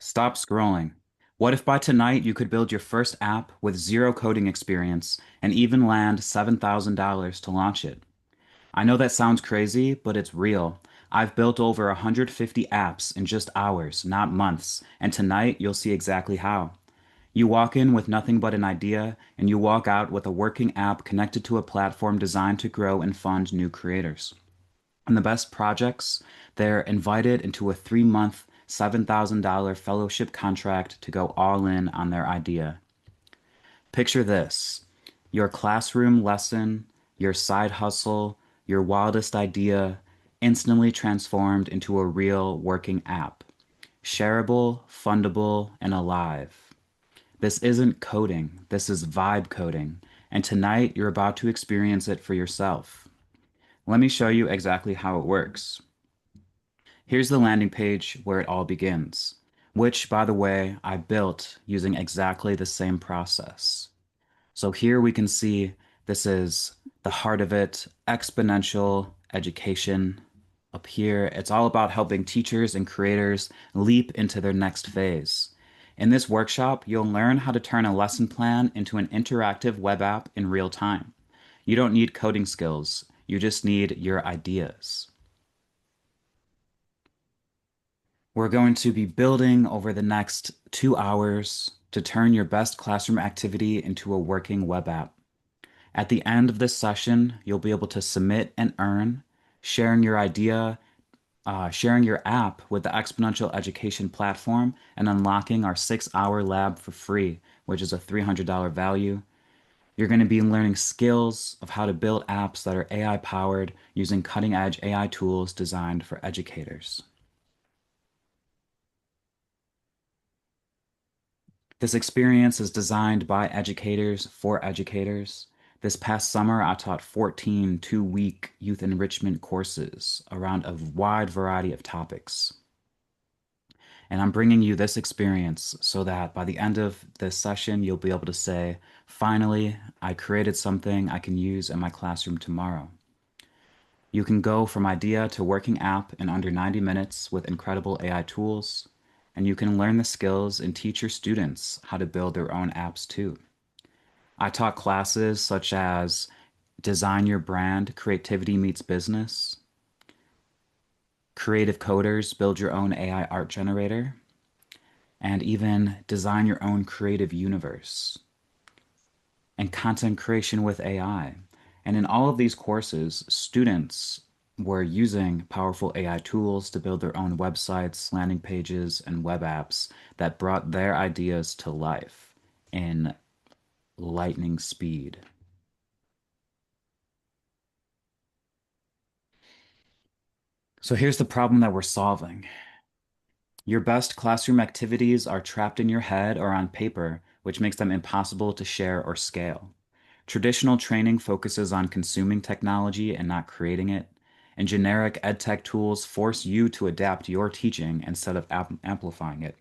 Stop scrolling. What if by tonight you could build your first app with zero coding experience and even land $7,000 to launch it? I know that sounds crazy, but it's real. I've built over 150 apps in just hours, not months, and tonight you'll see exactly how. You walk in with nothing but an idea, and you walk out with a working app connected to a platform designed to grow and fund new creators. And the best projects, they're invited into a 3-month, $7,000 fellowship contract to go all in on their idea. Picture this: your classroom lesson, your side hustle, your wildest idea instantly transformed into a real working app. Shareable, fundable, and alive. This isn't coding, this is vibe coding. And tonight you're about to experience it for yourself. Let me show you exactly how it works. Here's the landing page where it all begins, which, by the way, I built using exactly the same process. So here we can see this is the heart of it, exponential education. Up here, it's all about helping teachers and creators leap into their next phase. In this workshop, you'll learn how to turn a lesson plan into an interactive web app in real time. You don't need coding skills, you just need your ideas. We're going to be building over the next 2 hours to turn your best classroom activity into a working web app. At the end of this session, you'll be able to submit and earn, sharing your idea, sharing your app with the Exponential Education platform, and unlocking our 6-hour lab for free, which is a $300 value. You're going to be learning skills of how to build apps that are AI powered using cutting edge AI tools designed for educators. This experience is designed by educators for educators. This past summer, I taught 14 2-week youth enrichment courses around a wide variety of topics. And I'm bringing you this experience so that by the end of this session, you'll be able to say, finally, I created something I can use in my classroom tomorrow. You can go from idea to working app in under 90 minutes with incredible AI tools, and you can learn the skills and teach your students how to build their own apps too. I taught classes such as Design Your Brand, Creativity Meets Business, Creative Coders, Build Your Own AI Art Generator, and even Design Your Own Creative Universe, and Content Creation with AI. And in all of these courses, students were using powerful AI tools to build their own websites, landing pages, and web apps that brought their ideas to life in lightning speed. So here's the problem that we're solving. Your best classroom activities are trapped in your head or on paper, which makes them impossible to share or scale. Traditional training focuses on consuming technology and not creating it, and generic edtech tools force you to adapt your teaching instead of amplifying it.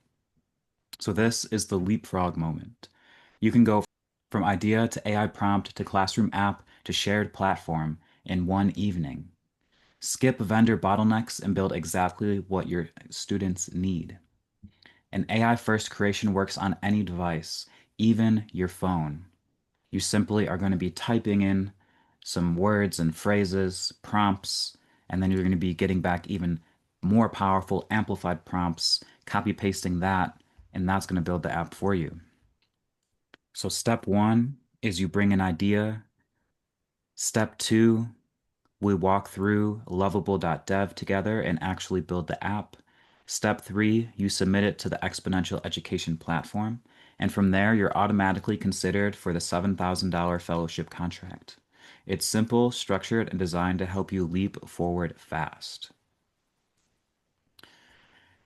So this is the leapfrog moment. You can go from idea to AI prompt to classroom app to shared platform in one evening. Skip vendor bottlenecks and build exactly what your students need. An AI first creation works on any device, even your phone. You simply are going to be typing in some words and phrases, prompts, and then you're going to be getting back even more powerful amplified prompts, copy pasting that, and that's going to build the app for you. So step one is you bring an idea. Step two, we walk through lovable.dev together and actually build the app. Step three, you submit it to the Exponential Education platform. And from there, you're automatically considered for the $7,000 fellowship contract. It's simple, structured, and designed to help you leap forward fast.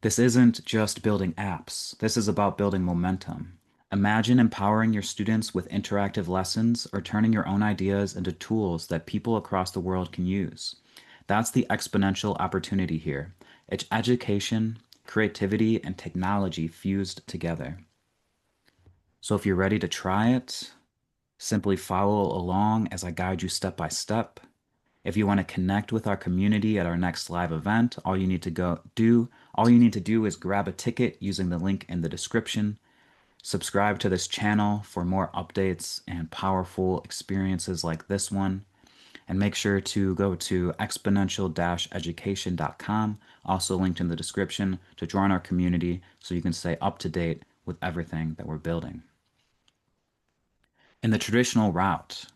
This isn't just building apps. This is about building momentum. Imagine empowering your students with interactive lessons or turning your own ideas into tools that people across the world can use. That's the exponential opportunity here. It's education, creativity, and technology fused together. So if you're ready to try it, simply follow along as I guide you step by step. If you want to connect with our community at our next live event, all you need to do is grab a ticket using the link in the description. Subscribe to this channel for more updates and powerful experiences like this one. And make sure to go to exponential-education.com, also linked in the description, to join our community so you can stay up to date with everything that we're building. In the traditional route,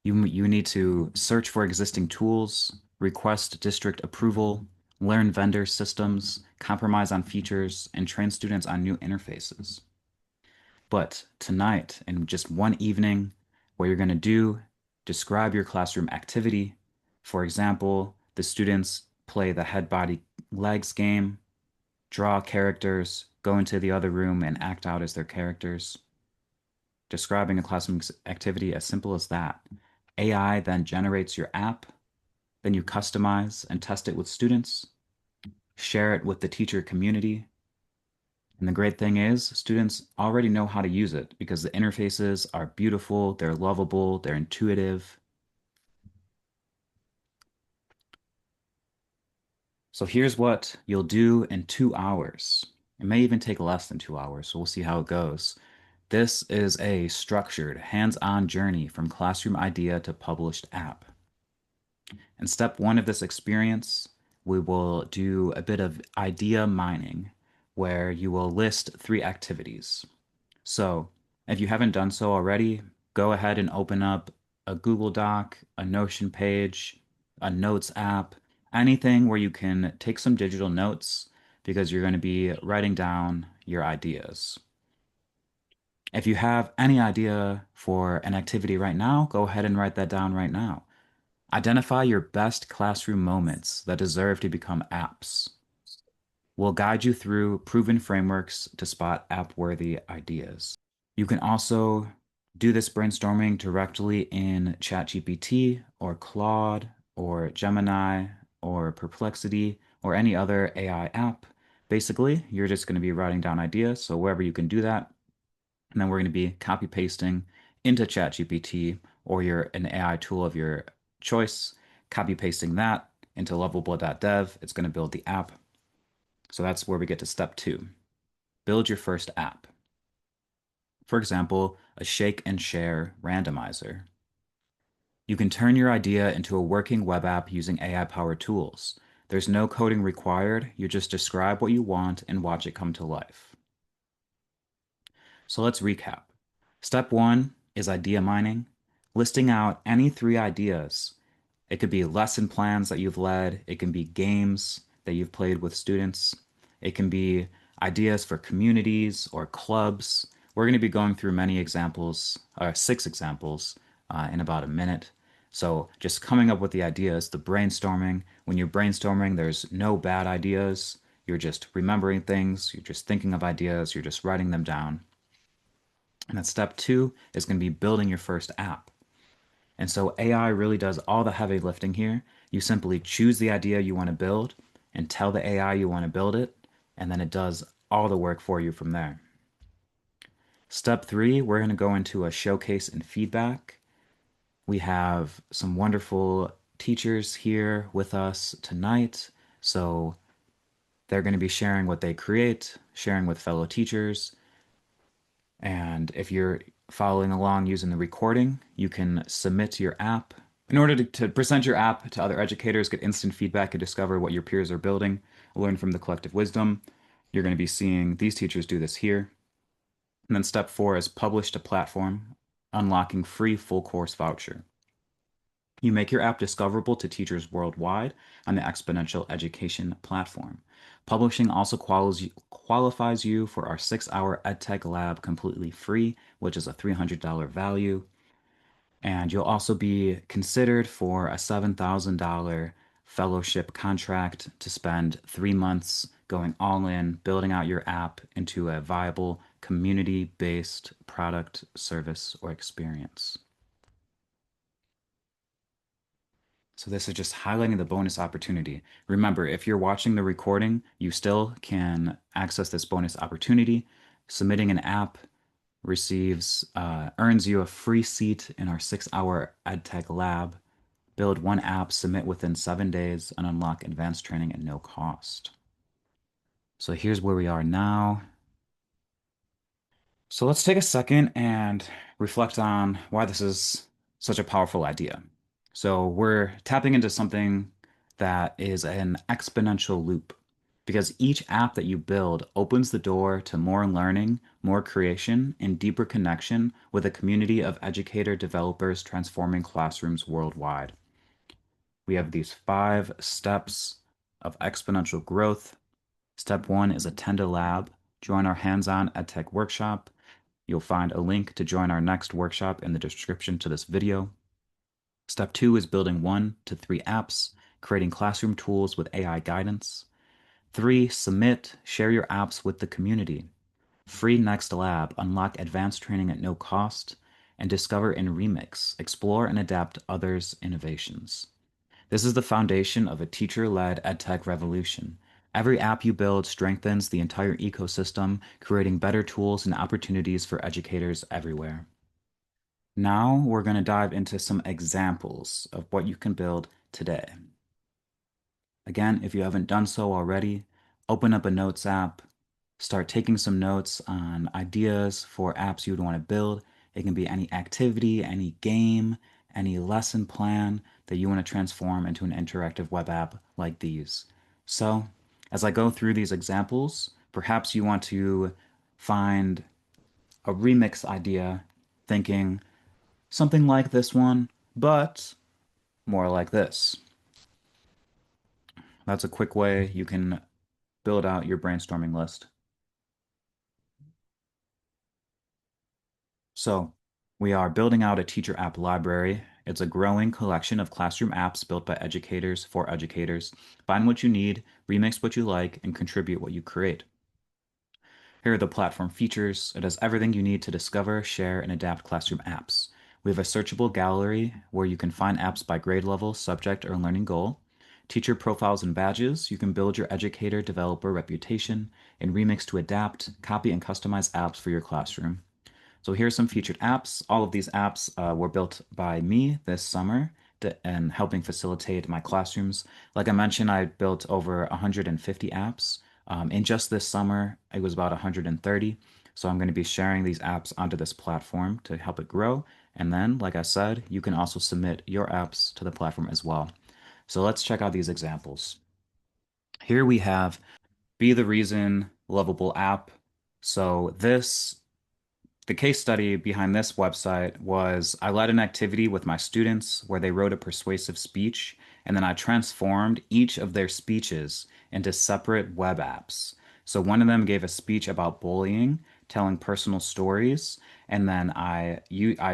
you need to search for existing tools, request district approval, learn vendor systems, compromise on features, and train students on new interfaces. But tonight, in just one evening, what you're going to do, describe your classroom activity. For example, the students play the head, body, legs game, draw characters, go into the other room and act out as their characters. Describing a classroom activity as simple as that. AI then generates your app, then you customize and test it with students, share it with the teacher community. And the great thing is, students already know how to use it because the interfaces are beautiful, they're lovable, they're intuitive. So here's what you'll do in 2 hours. It may even take less than 2 hours, so we'll see how it goes. This is a structured, hands-on journey from classroom idea to published app. In step one of this experience, we will do a bit of idea mining, where you will list 3 activities. So, if you haven't done so already, go ahead and open up a Google Doc, a Notion page, a Notes app, anything where you can take some digital notes because you're going to be writing down your ideas. If you have any idea for an activity right now, go ahead and write that down right now. Identify your best classroom moments that deserve to become apps. We'll guide you through proven frameworks to spot app-worthy ideas. You can also do this brainstorming directly in ChatGPT or Claude or Gemini or Perplexity or any other AI app. Basically, you're just going to be writing down ideas, so wherever you can do that, and then we're going to be copy pasting into ChatGPT or an AI tool of your choice, copy pasting that into lovable.dev. It's going to build the app. So that's where we get to step 2. Build your first app. For example, a shake and share randomizer. You can turn your idea into a working web app using AI-powered tools. There's no coding required. You just describe what you want and watch it come to life. So let's recap. Step 1 is idea mining, listing out any 3 ideas. It could be lesson plans that you've led, it can be games that you've played with students, it can be ideas for communities or clubs. We're going to be going through many examples, 6 examples, in about a minute. So just coming up with the ideas, the brainstorming. When you're brainstorming, there's no bad ideas. You're just remembering things, you're just thinking of ideas, you're just writing them down. And then step 2 is going to be building your first app. And so AI really does all the heavy lifting here. You simply choose the idea you want to build and tell the AI you want to build it, and then it does all the work for you from there. Step 3, we're going to go into a showcase and feedback. We have some wonderful teachers here with us tonight. So they're going to be sharing what they create, sharing with fellow teachers. And if you're following along using the recording, you can submit your app. In order to present your app to other educators, get instant feedback, and discover what your peers are building, learn from the collective wisdom, you're going to be seeing these teachers do this here. And then step 4 is publish to platform, unlocking free full course voucher. You make your app discoverable to teachers worldwide on the Exponential Education platform. Publishing also qualifies you for our 6-hour EdTech Lab completely free, which is a $300 value. And you'll also be considered for a $7,000 fellowship contract to spend 3 months going all in, building out your app into a viable community-based product, service, or experience. So this is just highlighting the bonus opportunity. Remember, if you're watching the recording, you still can access this bonus opportunity. Submitting an app earns you a free seat in our 6-hour EdTech lab. Build one app, submit within 7 days, and unlock advanced training at no cost. So here's where we are now. So let's take a second and reflect on why this is such a powerful idea. So we're tapping into something that is an exponential loop because each app that you build opens the door to more learning, more creation, and deeper connection with a community of educator developers transforming classrooms worldwide. We have these 5 steps of exponential growth. Step 1 is attend a lab. Join our hands-on EdTech workshop. You'll find a link to join our next workshop in the description to this video. Step 2 is building 1 to 3 apps, creating classroom tools with AI guidance. 3, submit, share your apps with the community. Free Next Lab, unlock advanced training at no cost. And discover and remix, explore and adapt others' innovations. This is the foundation of a teacher-led edtech revolution. Every app you build strengthens the entire ecosystem, creating better tools and opportunities for educators everywhere. Now we're going to dive into some examples of what you can build today. Again, if you haven't done so already, open up a Notes app, start taking some notes on ideas for apps you'd want to build. It can be any activity, any game, any lesson plan that you want to transform into an interactive web app like these. So, as I go through these examples, perhaps you want to find a remix idea, thinking something like this one, but more like this. That's a quick way you can build out your brainstorming list. So, we are building out a teacher app library. It's a growing collection of classroom apps built by educators for educators. Find what you need, remix what you like, and contribute what you create. Here are the platform features. It has everything you need to discover, share, and adapt classroom apps. We have a searchable gallery where you can find apps by grade level, subject, or learning goal. Teacher profiles and badges. You can build your educator developer reputation and remix to adapt, copy, and customize apps for your classroom. So here's some featured apps. All of these apps were built by me this summer and helping facilitate my classrooms. Like I mentioned, I built over 150 apps. In just this summer, it was about 130. So I'm going to be sharing these apps onto this platform to help it grow. And then, like I said, you can also submit your apps to the platform as well. So let's check out these examples. Here we have Be the Reason Lovable app. So the case study behind this website was I led an activity with my students where they wrote a persuasive speech, and then I transformed each of their speeches into separate web apps. So one of them gave a speech about bullying, telling personal stories, and then I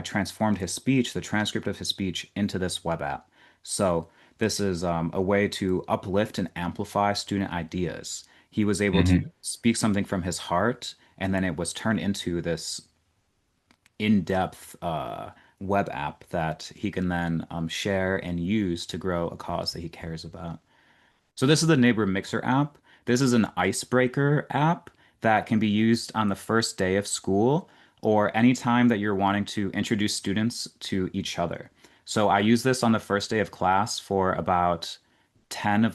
transformed his speech, the transcript of his speech, into this web app. So this is a way to uplift and amplify student ideas. He was able to Hmm. speak something from his heart, and then it was turned into this in-depth web app that he can then share and use to grow a cause that he cares about. So this is the Neighbor Mixer app. This is an icebreaker app that can be used on the first day of school or anytime that you're wanting to introduce students to each other. So I use this on the first day of class for about 10 of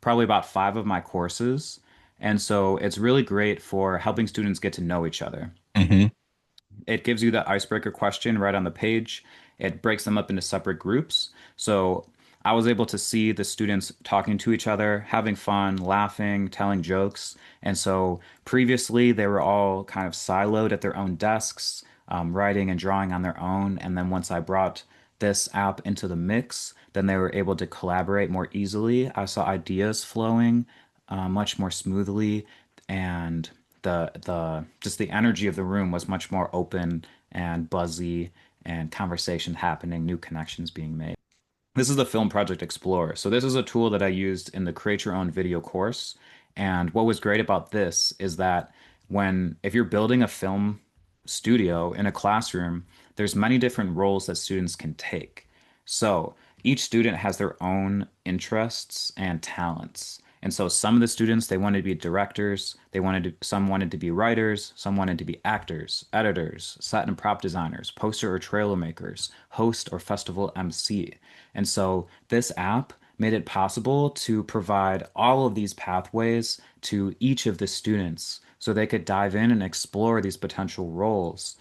probably about 5 of my courses. And so it's really great for helping students get to know each other. Hmm. It gives you that icebreaker question right on the page. It breaks them up into separate groups. So I was able to see the students talking to each other, having fun, laughing, telling jokes. And so previously they were all kind of siloed at their own desks, writing and drawing on their own. And then once I brought this app into the mix, then they were able to collaborate more easily. I saw ideas flowing much more smoothly, and the just the energy of the room was much more open and buzzy and conversation happening, new connections being made. This is the Film Project Explorer. So this is a tool that I used in the Create Your Own Video course. And what was great about this is that if you're building a film studio in a classroom, there's many different roles that students can take. So each student has their own interests and talents. And so some of the students, they wanted to be directors, some wanted to be writers, some wanted to be actors, editors, set and prop designers, poster or trailer makers, host or festival MC. And so this app made it possible to provide all of these pathways to each of the students so they could dive in and explore these potential roles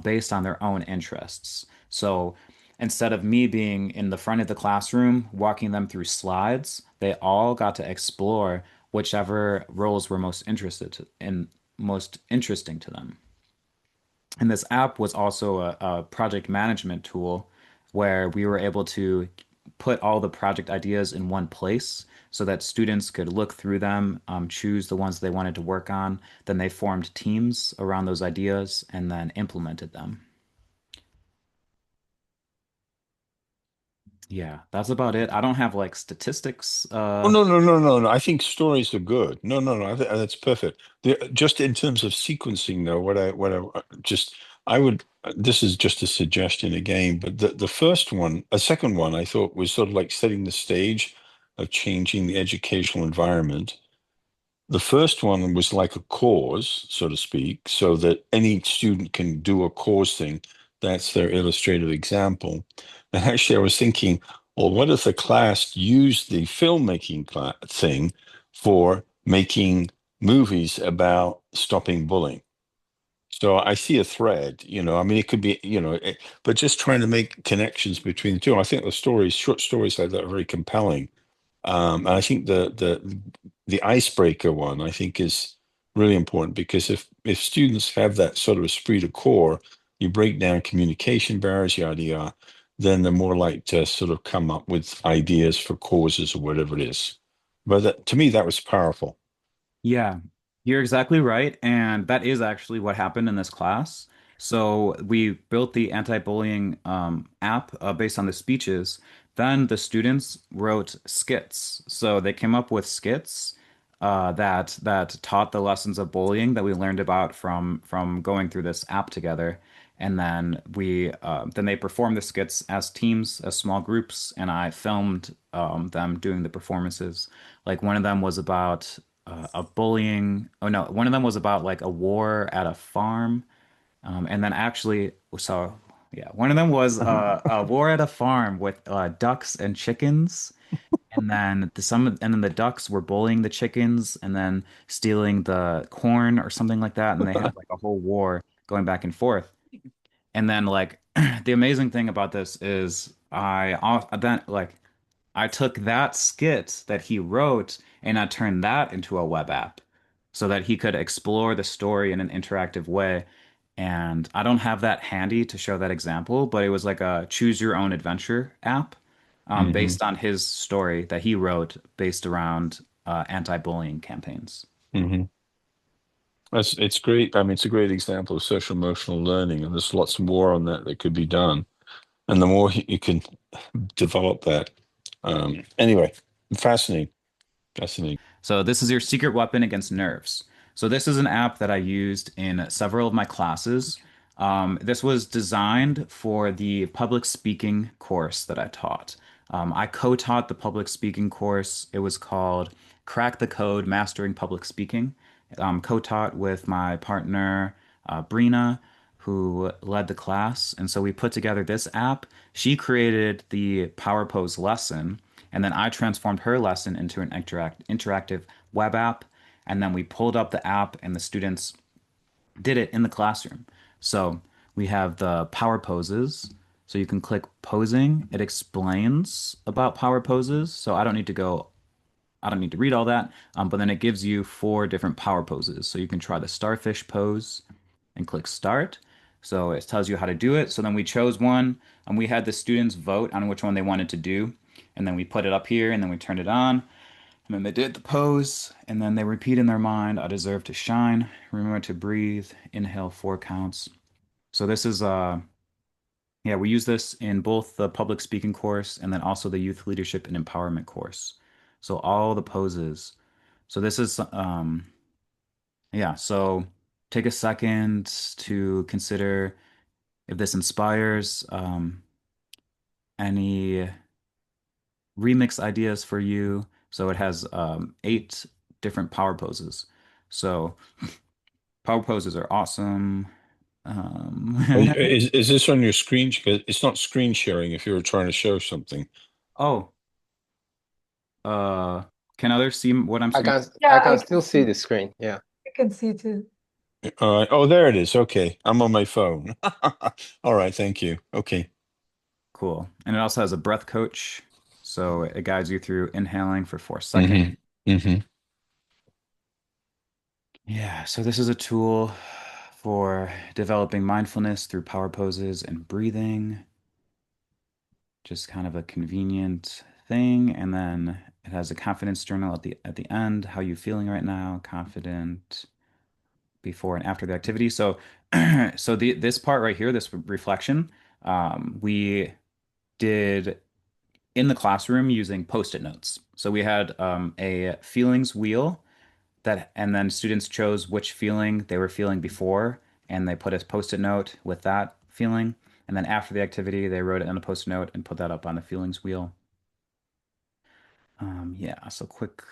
based on their own interests. So instead of me being in the front of the classroom walking them through slides, they all got to explore whichever roles were most interesting to them. And this app was also a project management tool where we were able to put all the project ideas in one place so that students could look through them, choose the ones they wanted to work on. Then they formed teams around those ideas and then implemented them. Yeah, that's about it. I don't have like statistics. Oh, no. I think stories are good. No. That's perfect. Just in terms of sequencing, though, I would. This is just a suggestion again, but the first one, a second one, I thought was sort of like setting the stage of changing the educational environment. The first one was like a cause, so to speak, so that any student can do a cause thing. That's their illustrative example. And actually, I was thinking, well, what if the class used the filmmaking thing for making movies about stopping bullying? So I see a thread, I mean, it could be, but just trying to make connections between the two. I think the stories, short stories like that are very compelling. And I think the icebreaker one I think is really important because if students have that sort of esprit de corps, you break down communication barriers, yada yada, then they're more likely to sort of come up with ideas for causes or whatever it is. But to me, that was powerful. Yeah, you're exactly right. And that is actually what happened in this class. So we built the anti-bullying app based on the speeches. Then the students wrote skits. So they came up with skits that taught the lessons of bullying that we learned about from going through this app together. And then they performed the skits as teams, as small groups, and I filmed them doing the performances. Like one of them was about a bullying. Oh no, one of them was about like a war at a farm. And then actually, so yeah, one of them was a war at a farm with ducks and chickens. And then the ducks were bullying the chickens and then stealing the corn or something like that. And they had like a whole war going back and forth. And then like the amazing thing about this is I took that skit that he wrote and I turned that into a web app so that he could explore the story in an interactive way. And I don't have that handy to show that example, but it was like a choose your own adventure app Hmm. based on his story that he wrote based around anti-bullying campaigns. Hmm. It's great. I mean, it's a great example of social emotional learning, and there's lots more on that could be done. And the more you can develop that. Anyway, fascinating, fascinating. So this is your secret weapon against nerves. So this is an app that I used in several of my classes. This was designed for the public speaking course that I taught. I co-taught the public speaking course. It was called Crack the Code: Mastering Public Speaking. Co-taught with my partner Brina, who led the class. And so we put together this app. She created the Power Pose lesson, and then I transformed her lesson into an interactive web app. And then we pulled up the app, and the students did it in the classroom. So we have the power poses. So you can click posing. It explains about power poses. So I don't need to read all that. But then it gives you four different power poses. So you can try the starfish pose and click start. So it tells you how to do it. So then we chose one and we had the students vote on which one they wanted to do. And then we put it up here and then we turned it on. And then they did the pose and then they repeat in their mind, I deserve to shine. Remember to breathe. Inhale 4 counts. So this is yeah, we use this in both the public speaking course and then also the youth leadership and empowerment course. So all the poses. So this is yeah, so take a second to consider if this inspires any remix ideas for you. So it has eight different power poses. So power poses are awesome. Is this on your screen? 'Cause it's not screen sharing if you were trying to show something. Oh, uh, can others see what I'm I seeing? can I Yeah, I can can still see see. the screen. Yeah. I can see too. Oh, there it is. Okay, I'm on my phone. All right, thank you. Okay. Cool. And it also has a breath coach. So it guides you through inhaling for 4 seconds. Hmm. Hmm. Yeah, so this is a tool for developing mindfulness through power poses and breathing. Just kind of a convenient thing. And then it has a confidence journal at the end. How you feeling right now? Confident before and after the activity. So so this part right here, this reflection, we did in the classroom using post-it notes. So we had a feelings wheel that, and then students chose which feeling they were feeling before, and they put a post-it note with that feeling. And then after the activity, they wrote it on a post-it note and put that up on the feelings wheel. Yeah, so quick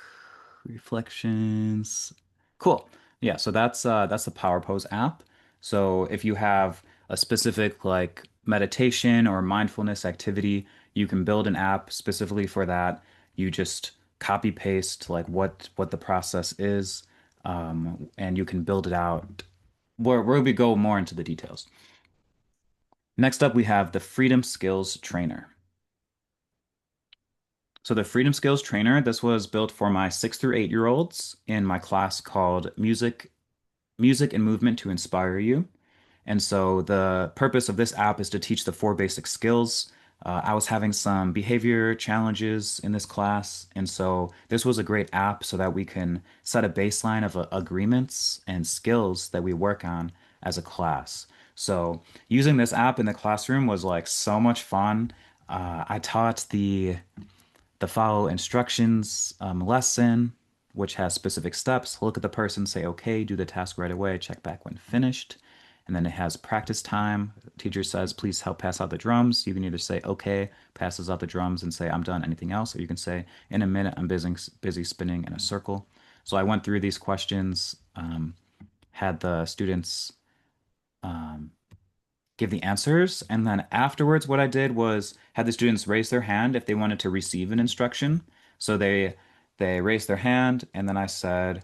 reflections. Cool. Yeah, so that's the Power Pose app. So if you have a specific like meditation or mindfulness activity, you can build an app specifically for that. You just copy paste like what the process is, and you can build it out where we go more into the details. Next up, we have the Freedom Skills Trainer. So the Freedom Skills Trainer, this was built for my 6 through 8 year olds in my class called Music and Movement to Inspire You. And so the purpose of this app is to teach the 4 basic skills. I was having some behavior challenges in this class, and so this was a great app so that we can set a baseline of agreements and skills that we work on as a class. So using this app in the classroom was like so much fun. I taught the follow instructions lesson, which has specific steps. Look at the person, say, okay, do the task right away, check back when finished. And then it has practice time. Teacher says, please help pass out the drums. You can either say, okay, passes out the drums and say, I'm done, anything else? Or you can say, in a minute, I'm busy spinning in a circle. So I went through these questions, had the students um, give the answers. And then afterwards, what I did was had the students raise their hand if they wanted to receive an instruction. So they raised their hand, and then I said,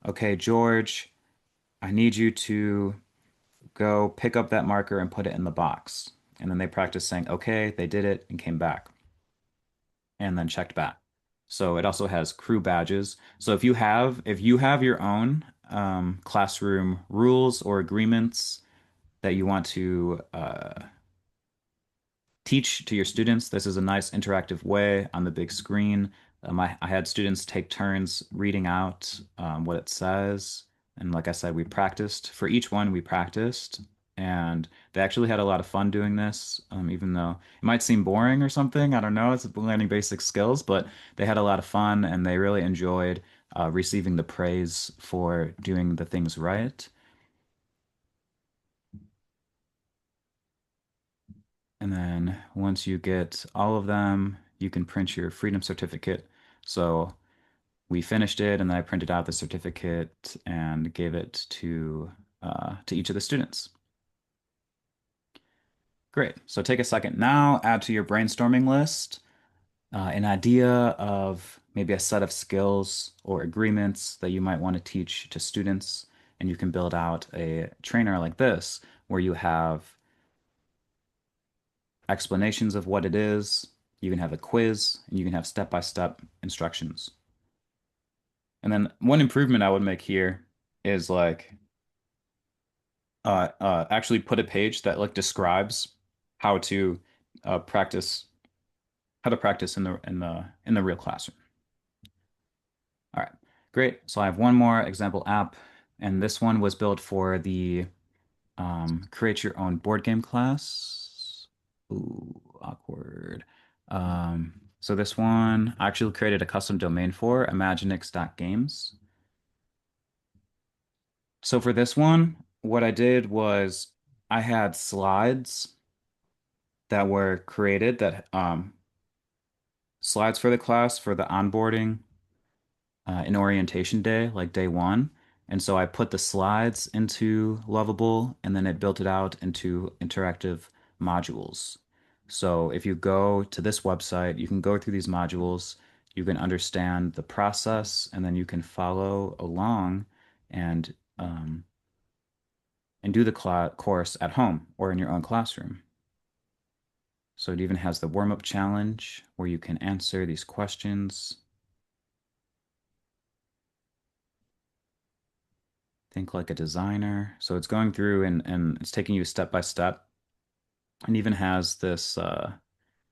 "Okay, George, I need you to go pick up that marker and put it in the box." And then they practiced saying, "Okay," they did it and came back and then checked back. So it also has crew badges. So if you have your own classroom rules or agreements that you want to teach to your students. This is a nice interactive way on the big screen. I had students take turns reading out what it says. And like I said, we practiced. For each one, we practiced. And they actually had a lot of fun doing this, even though it might seem boring or something. I don't know. It's learning basic skills, but they had a lot of fun and they really enjoyed receiving the praise for doing the things right. And then once you get all of them, you can print your freedom certificate. So we finished it, and then I printed out the certificate and gave it to each of the students. Great. So take a second now, add to your brainstorming list an idea of maybe a set of skills or agreements that you might want to teach to students, and you can build out a trainer like this where you have explanations of what it is. You can have a quiz, and you can have step-by-step instructions. And then one improvement I would make here is like actually put a page that like describes how to practice in the real classroom. All right, great. So I have one more example app, and this one was built for the create your own board game class. Ooh, awkward. So this one I actually created a custom domain for imaginix.games. So for this one, what I did was I had slides that were created that slides for the class for the onboarding in orientation day, like day one. And so I put the slides into Lovable and then it built it out into interactive modules. So if you go to this website, you can go through these modules, you can understand the process, and then you can follow along and um, and do the course at home or in your own classroom. So it even has the warm-up challenge where you can answer these questions. Think like a designer. So it's going through and it's taking you step by step and even has this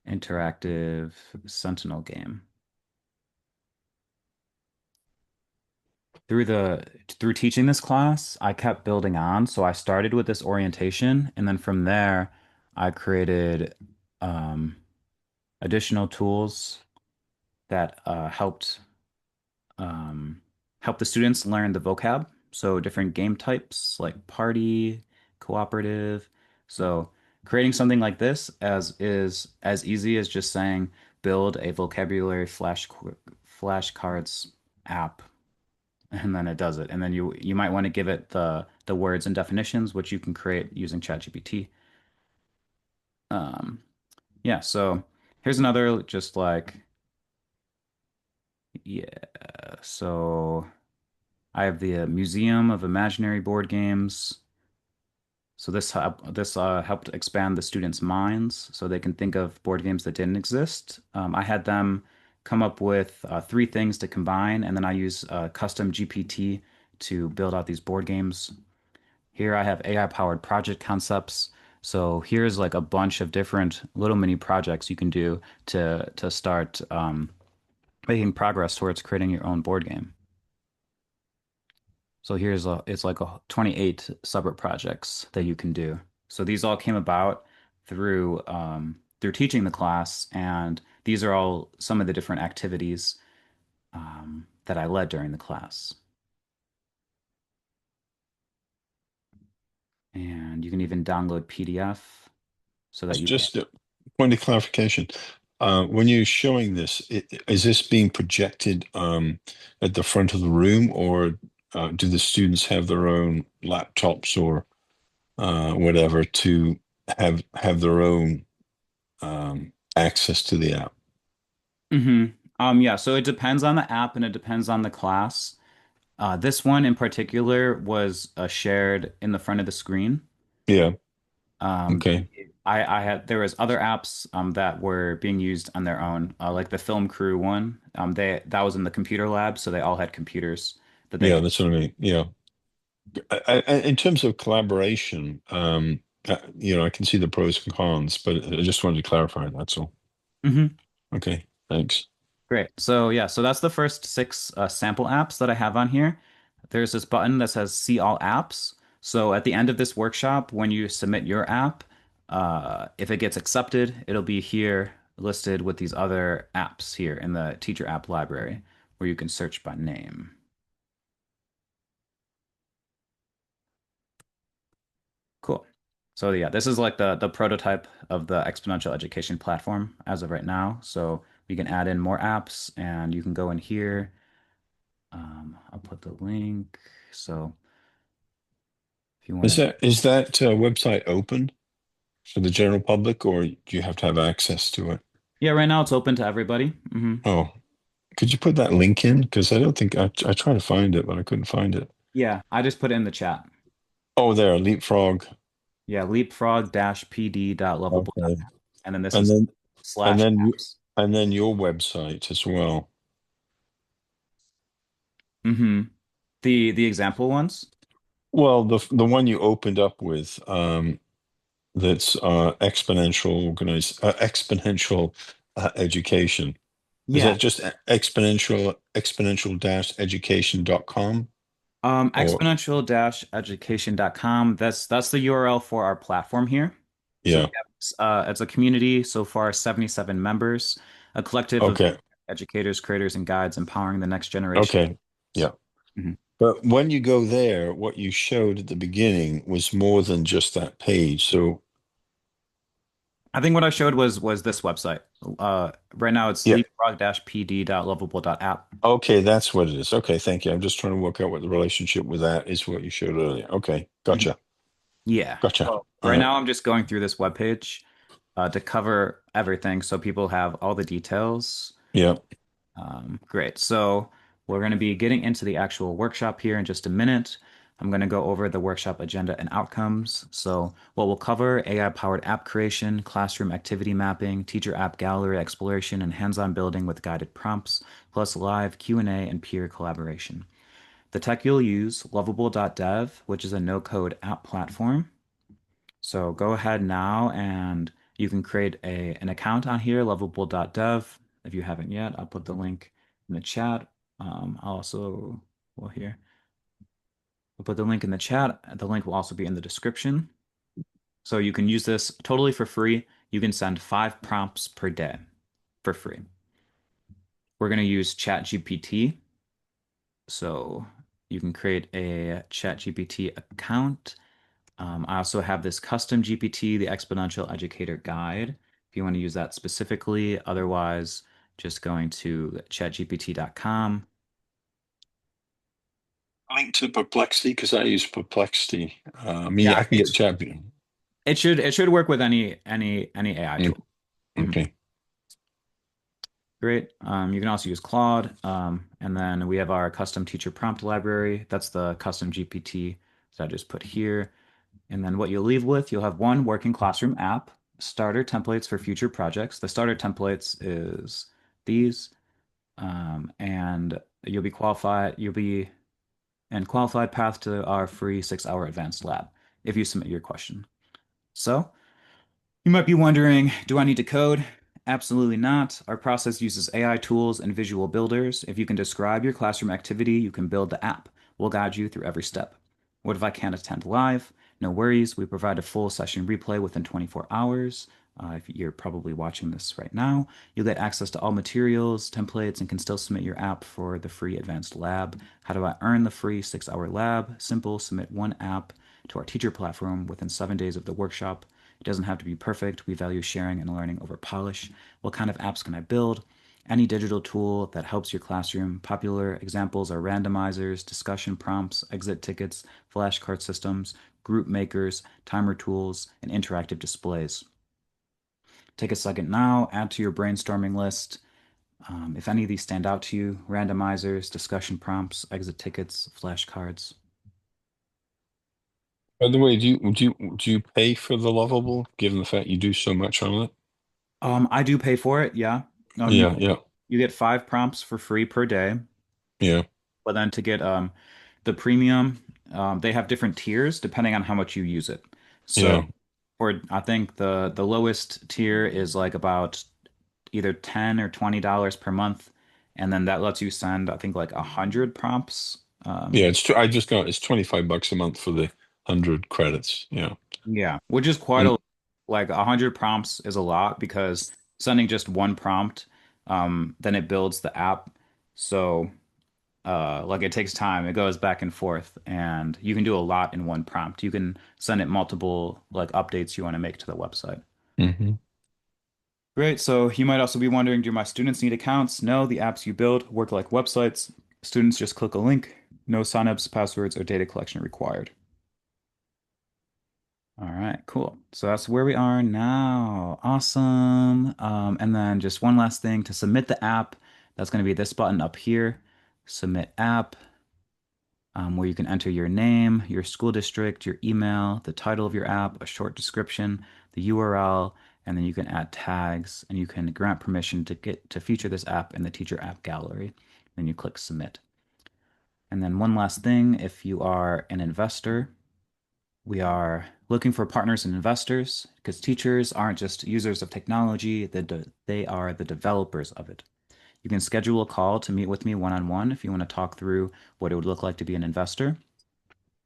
interactive Sentinel game. Through teaching this class, I kept building on. So I started with this orientation, and then from there, I created um, additional tools that um, help the students learn the vocab. So different game types like party, cooperative. So creating something like this as is as easy as just saying build a vocabulary flashcards app, and then it does it. And then you might want to give it the words and definitions, which you can create using ChatGPT. Um, yeah. So here's another just like yeah. So. I have the Museum of Imaginary Board Games. So this helped expand the students' minds so they can think of board games that didn't exist. I had them come up with three things to combine, and then I use custom GPT to build out these board games. Here I have AI-powered project concepts. So here's like a bunch of different little mini projects you can do to start making progress towards creating your own board game. So it's like 28 separate projects that you can do. So these all came about through teaching the class, and these are all some of the different activities that I led during the class. And you can even download PDF so that you can. Just a point of clarification. When you're showing this, is this being projected at the front of the room, or do the students have their own laptops or whatever to have their own access to the app? hmm yeah, so it depends on the app and it depends on the class. This one in particular was shared in the front of the screen. Yeah. The Okay. I had there was other apps that were being used on their own, like the film crew one. They that was in the computer lab, so they all had computers that they Yeah, could. that's what I mean. Yeah. In terms of collaboration, I can see the pros and cons, but I just wanted to clarify. That's all. Mhm. Okay. Thanks. Great. So yeah, so that's the first six sample apps that I have on here. There's this button that says See All Apps. So at the end of this workshop, when you submit your app, if it gets accepted, it'll be here listed with these other apps here in the teacher app library where you can search by name. Cool. So yeah, this is like the prototype of the exponential education platform as of right now. So we can add in more apps and you can go in here. I'll put the link. So if you want Is to, that website open for the general public, or do you have to have access to it? yeah, right now it's open to everybody. Oh, could you put that link in? Because I don't think I tried to find it, but I couldn't find it. Yeah, I just put it in the chat. Oh, there, Leapfrog. Yeah, leapfrog-pd.lovable.net. Okay. And then this And is then and slash then you apps. and then your website as well. hmm the example ones. Well, the one you opened up with, that's exponential education. Is Yeah, that just exponential dash education.com? Or exponential-education.com. That's the URL for our platform here. So we yeah. have it's a community so far 77 members, a collective of Okay. educators, creators, and guides empowering the next generation. Okay. Yeah. Mhm. But when you go there, what you showed at the beginning was more than just that page. So I think what I showed was this website. Right now it's Yeah. leapfrog-pd.lovable.app. Okay, that's what it is. Okay, thank you. I'm just trying to work out what the relationship with that is, what you showed earlier. Okay, Mhm. gotcha. Yeah. Gotcha. So All right right. now I'm just going through this webpage to cover everything so people have all the details. Yeah. Great. So we're going to be getting into the actual workshop here in just a minute. I'm going to go over the workshop agenda and outcomes. So what we'll cover, AI-powered app creation, classroom activity mapping, teacher app gallery exploration, and hands-on building with guided prompts, plus live Q&A and peer collaboration. The tech you'll use, lovable.dev, which is a no-code app platform. So go ahead now and you can create an account on here, lovable.dev. If you haven't yet, I'll put the link in the chat. I'll also, well, here, I'll put the link in the chat. The link will also be in the description. So you can use this totally for free. You can send 5 prompts per day for free. We're going to use ChatGPT. So you can create a ChatGPT account. I also have this custom GPT, the Exponential Educator Guide, if you want to use that specifically. Otherwise, just going to chatgpt.com. Link to Perplexity because I use Perplexity. I mean, Yeah, I can get chat. it should work with any AI Mm, tool. Mhm. okay. Great. You can also use Claude. And then we have our custom teacher prompt library. That's the custom GPT that I just put here. And then what you'll leave with, you'll have one working classroom app, starter templates for future projects. The starter templates is these, and you'll be in qualified path to our free 6-hour advanced lab if you submit your question. So you might be wondering, do I need to code? Absolutely not. Our process uses AI tools and visual builders. If you can describe your classroom activity, you can build the app. We'll guide you through every step. What if I can't attend live? No worries. We provide a full session replay within 24 hours. If you're probably watching this right now, you'll get access to all materials, templates, and can still submit your app for the free advanced lab. How do I earn the free 6-hour lab? Simple, submit one app to our teacher platform within 7 days of the workshop. It doesn't have to be perfect. We value sharing and learning over polish. What kind of apps can I build? Any digital tool that helps your classroom. Popular examples are randomizers, discussion prompts, exit tickets, flashcard systems, group makers, timer tools, and interactive displays. Take a second now, add to your brainstorming list. If any of these stand out to you, randomizers, discussion prompts, exit tickets, flashcards. By the way, do you pay for the Lovable, given the fact you do so much on it? I do pay for it, yeah. You Yeah, yeah, you get 5 prompts for free per day. yeah, But then to get the premium, they have different tiers depending on how much you use it. So yeah. for I think the lowest tier is like about either $10 or $20 per month, and then that lets you send I think like 100 prompts. Yeah, I just got it's $25 a month for the 100 credits. Yeah. Yeah, which is quite And a like 100 prompts is a lot because sending just one prompt, then it builds the app. So like it takes time. It goes back and forth, and you can do a lot in one prompt. You can send it multiple like updates you want to make to the website. mhm. Great. So you might also be wondering, do my students need accounts? No, the apps you build work like websites. Students just click a link. No signups, passwords, or data collection required. All right, cool. So that's where we are now. Awesome. And then just one last thing to submit the app. That's going to be this button up here. Submit app. Where you can enter your name, your school district, your email, the title of your app, a short description, the URL, and then you can add tags and you can grant permission to get to feature this app in the teacher app gallery. Then you click submit. And then one last thing, if you are an investor, we are looking for partners and investors because teachers aren't just users of technology, they are the developers of it. You can schedule a call to meet with me one-on-one if you want to talk through what it would look like to be an investor.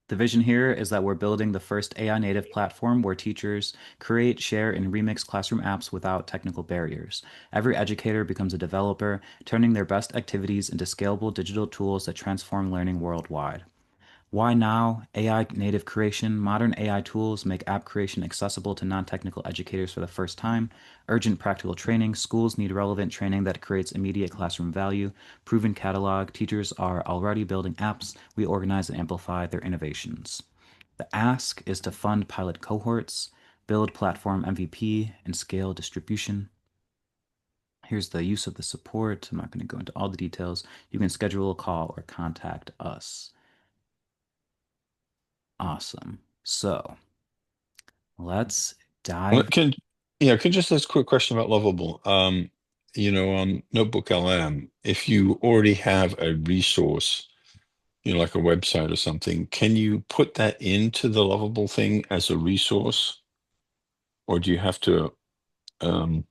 The vision here is that we're building the first AI native platform where teachers create, share, and remix classroom apps without technical barriers. Every educator becomes a developer, turning their best activities into scalable digital tools that transform learning worldwide. Why now? AI native creation. Modern AI tools make app creation accessible to non-technical educators for the first time. Urgent practical training. Schools need relevant training that creates immediate classroom value. Proven catalog. Teachers are already building apps. We organize and amplify their innovations. The ask is to fund pilot cohorts, build platform MVP, and scale distribution. Here's the use of the support. I'm not going to go into all the details. You can schedule a call or contact us. Awesome. So let's Well, dive. can just ask a quick question about Lovable. On Notebook LM, if you already have a resource, like a website or something, can you put that into the Lovable thing as a resource, or do you have to? Um,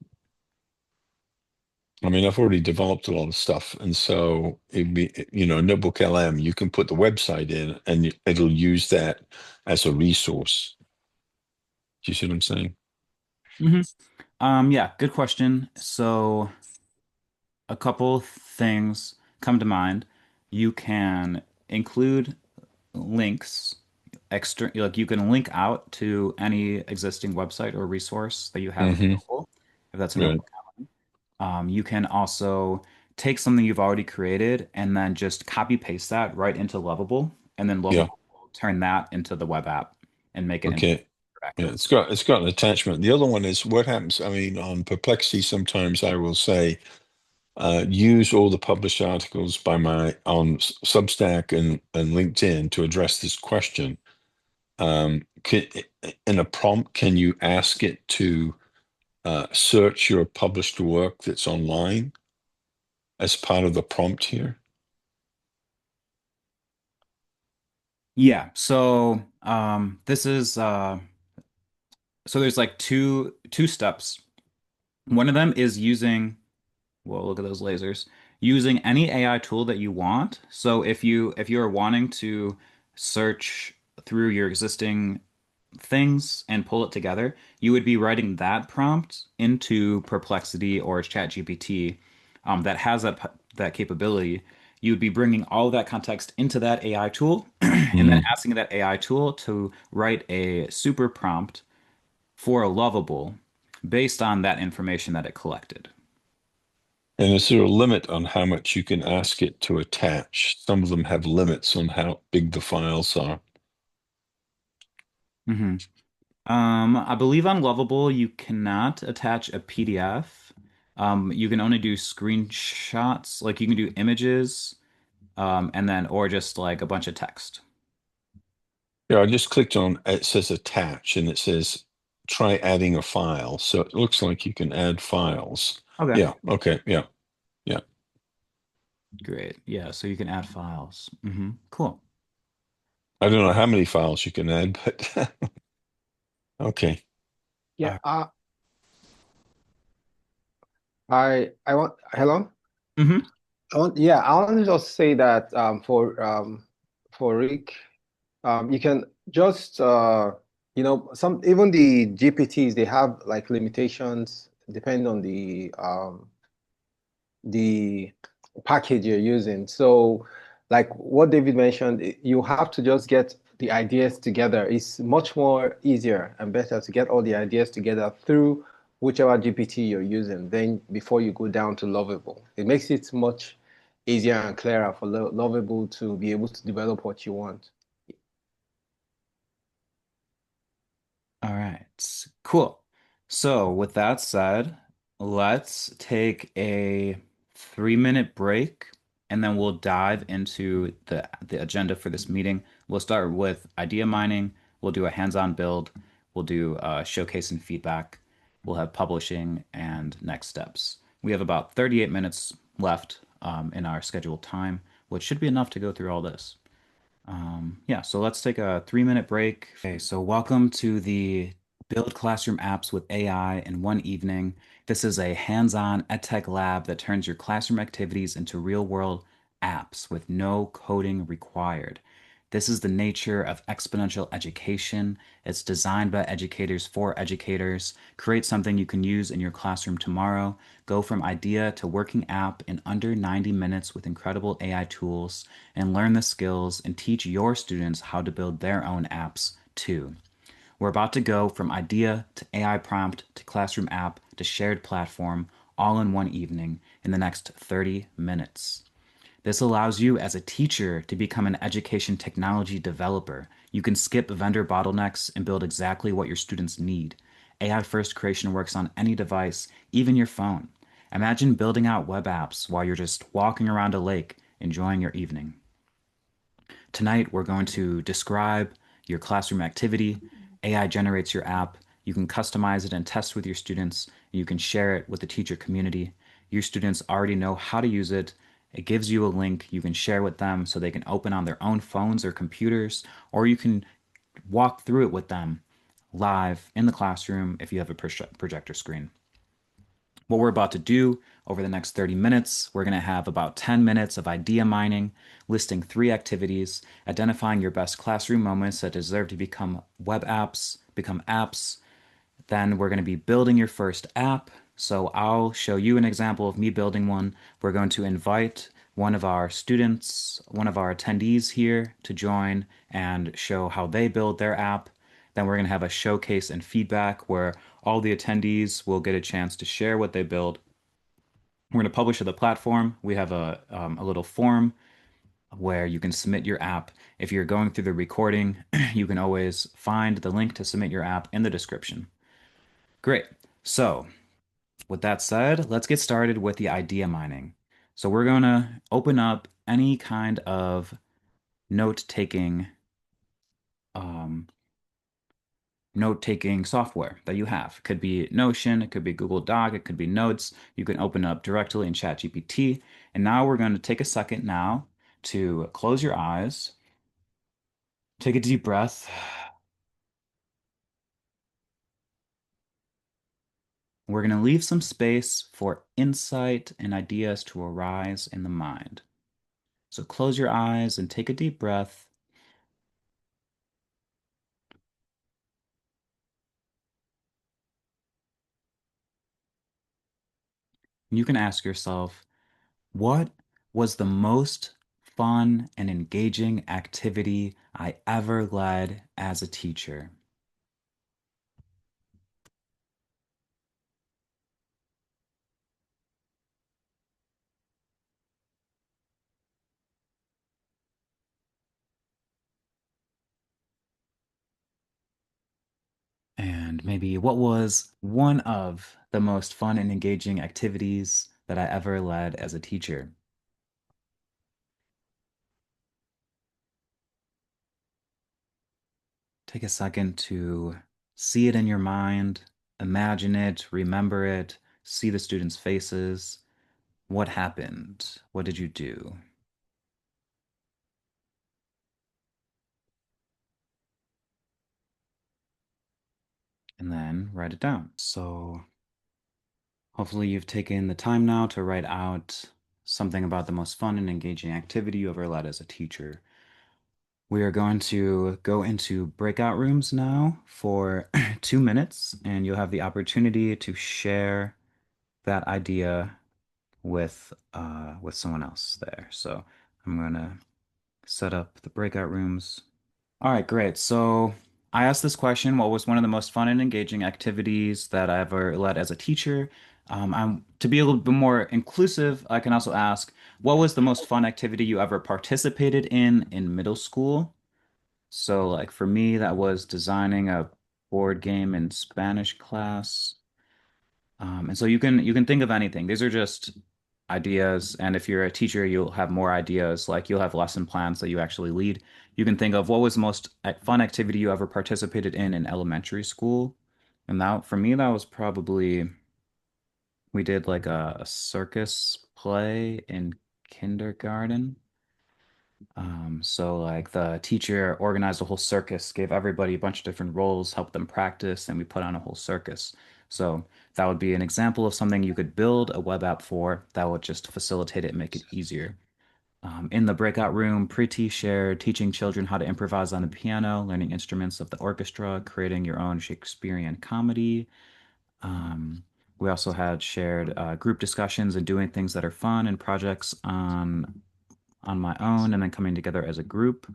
I mean, I've already developed a lot of stuff, and so it'd be, Notebook LM, you can put the website in, and it'll use that as a resource. Do you see what I'm saying? Mhm. Yeah, good question. So a couple things come to mind. You can include links, extra, like you can link out to any existing website or resource that you have Hmm. available, if that's a Right. notebook. You can also take something you've already created and then just copy paste that right into Lovable, and then Yeah. Lovable will turn that into the web app and make it Okay. Yeah, interactive. it's got an attachment. The other one is what happens. I mean, on Perplexity, sometimes I will say, use all the published articles by my on Substack and LinkedIn to address this question. In a prompt, can you ask it to search your published work that's online as part of the prompt here? Yeah, so this is so there's like two steps. One of them is using, well, look at those lasers. Using any AI tool that you want. So if you are wanting to search through your existing things and pull it together, you would be writing that prompt into Perplexity or ChatGPT that has that capability. You would be bringing all of that context into that AI tool and then Mm. asking that AI tool to write a super prompt for a lovable based on that information that it collected. And is there a limit on how much you can ask it to attach? Some of them have limits on how big the files are. hmm I believe on Lovable you cannot attach a PDF. You can only do screenshots, like you can do images, and then or just like a bunch of text. Yeah, I just clicked on it says attach and it says try adding a file. So it looks like you can add files. Okay. Yeah, okay, yeah, yeah. Great. Yeah, so you can add files. Cool. I don't know how many files you can add, but okay. Yeah, Uh, I want hello. hmm I want to just say that for Rick, you can just some even the GPTs they have like limitations depending on the package you're using. So, like what David mentioned, you have to just get the ideas together. It's much more easier and better to get all the ideas together through whichever GPT you're using, then before you go down to Lovable. It makes it much easier and clearer for Lovable to be able to develop what you want. All right. Cool. So with that said, let's take a 3-minute break and then we'll dive into the agenda for this meeting. We'll start with idea mining. We'll do a hands-on build. We'll do showcase and feedback. We'll have publishing and next steps. We have about 38 minutes left in our scheduled time, which should be enough to go through all this. Yeah, so let's take a 3-minute break. Okay, so welcome to the Build Classroom Apps with AI in One Evening. This is a hands-on edtech lab that turns your classroom activities into real-world apps with no coding required. This is the nature of exponential education. It's designed by educators for educators. Create something you can use in your classroom tomorrow. Go from idea to working app in under 90 minutes with incredible AI tools and learn the skills and teach your students how to build their own apps too. We're about to go from idea to AI prompt to classroom app to shared platform all in one evening in the next 30 minutes. This allows you as a teacher to become an education technology developer. You can skip vendor bottlenecks and build exactly what your students need. AI first creation works on any device, even your phone. Imagine building out web apps while you're just walking around a lake enjoying your evening. Tonight, we're going to describe your classroom activity. AI generates your app. You can customize it and test with your students. You can share it with the teacher community. Your students already know how to use it. It gives you a link you can share with them so they can open on their own phones or computers, or you can walk through it with them live in the classroom if you have a projector screen. What we're about to do over the next 30 minutes, we're going to have about 10 minutes of idea mining, listing three activities, identifying your best classroom moments that deserve to become web apps, become apps. Then we're going to be building your first app. So I'll show you an example of me building one. We're going to invite one of our students, one of our attendees here to join and show how they build their app. Then we're going to have a showcase and feedback where all the attendees will get a chance to share what they build. We're going to publish to the platform. We have a little form where you can submit your app. If you're going through the recording, you can always find the link to submit your app in the description. Great. So, with that said, let's get started with the idea mining. So, we're going to open up any kind of note-taking um, note-taking software that you have. It could be Notion, it could be Google Doc, it could be Notes. You can open up directly in ChatGPT. And now we're going to take a second now to close your eyes, take a deep breath. We're going to leave some space for insight and ideas to arise in the mind. So close your eyes and take a deep breath. You can ask yourself, what was the most fun and engaging activity I ever led as a teacher? And maybe what was one of the most fun and engaging activities that I ever led as a teacher? Take a second to see it in your mind, imagine it, remember it, see the students' faces. What happened? What did you do? And then write it down. So hopefully you've taken the time now to write out something about the most fun and engaging activity you ever led as a teacher. We are going to go into breakout rooms now for 2 minutes, and you'll have the opportunity to share that idea with someone else there. So I'm gonna set up the breakout rooms. All right, great. So I asked this question, what was one of the most fun and engaging activities that I ever led as a teacher? To be a little bit more inclusive, I can also ask, what was the most fun activity you ever participated in middle school? So like for me, that was designing a board game in Spanish class. And so you can think of anything. These are just ideas, and if you're a teacher, you'll have more ideas. Like you'll have lesson plans that you actually lead. You can think of what was the most fun activity you ever participated in elementary school. And that for me, that was probably we did like a circus play in kindergarten. So like the teacher organized a whole circus, gave everybody a bunch of different roles, helped them practice, and we put on a whole circus. So that would be an example of something you could build a web app for that would just facilitate it and make it easier. In the breakout room, Priti shared teaching children how to improvise on the piano, learning instruments of the orchestra, creating your own Shakespearean comedy. Um, we also had shared group discussions and doing things that are fun and projects on my own, and then coming together as a group.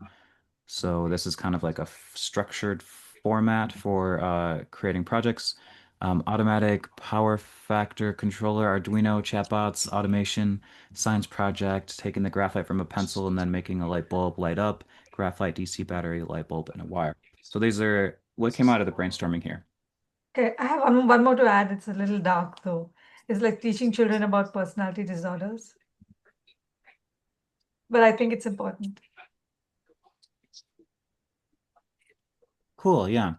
So this is kind of like a structured format for creating projects. Automatic power factor controller, Arduino, chatbots, automation, science project, taking the graphite from a pencil and then making a light bulb light up, graphite DC battery, light bulb, and a wire. So these are what came out of the brainstorming here. Okay, I have one more to add. It's a little dark though. It's like teaching children about personality disorders, but I think it's important. Cool, yeah.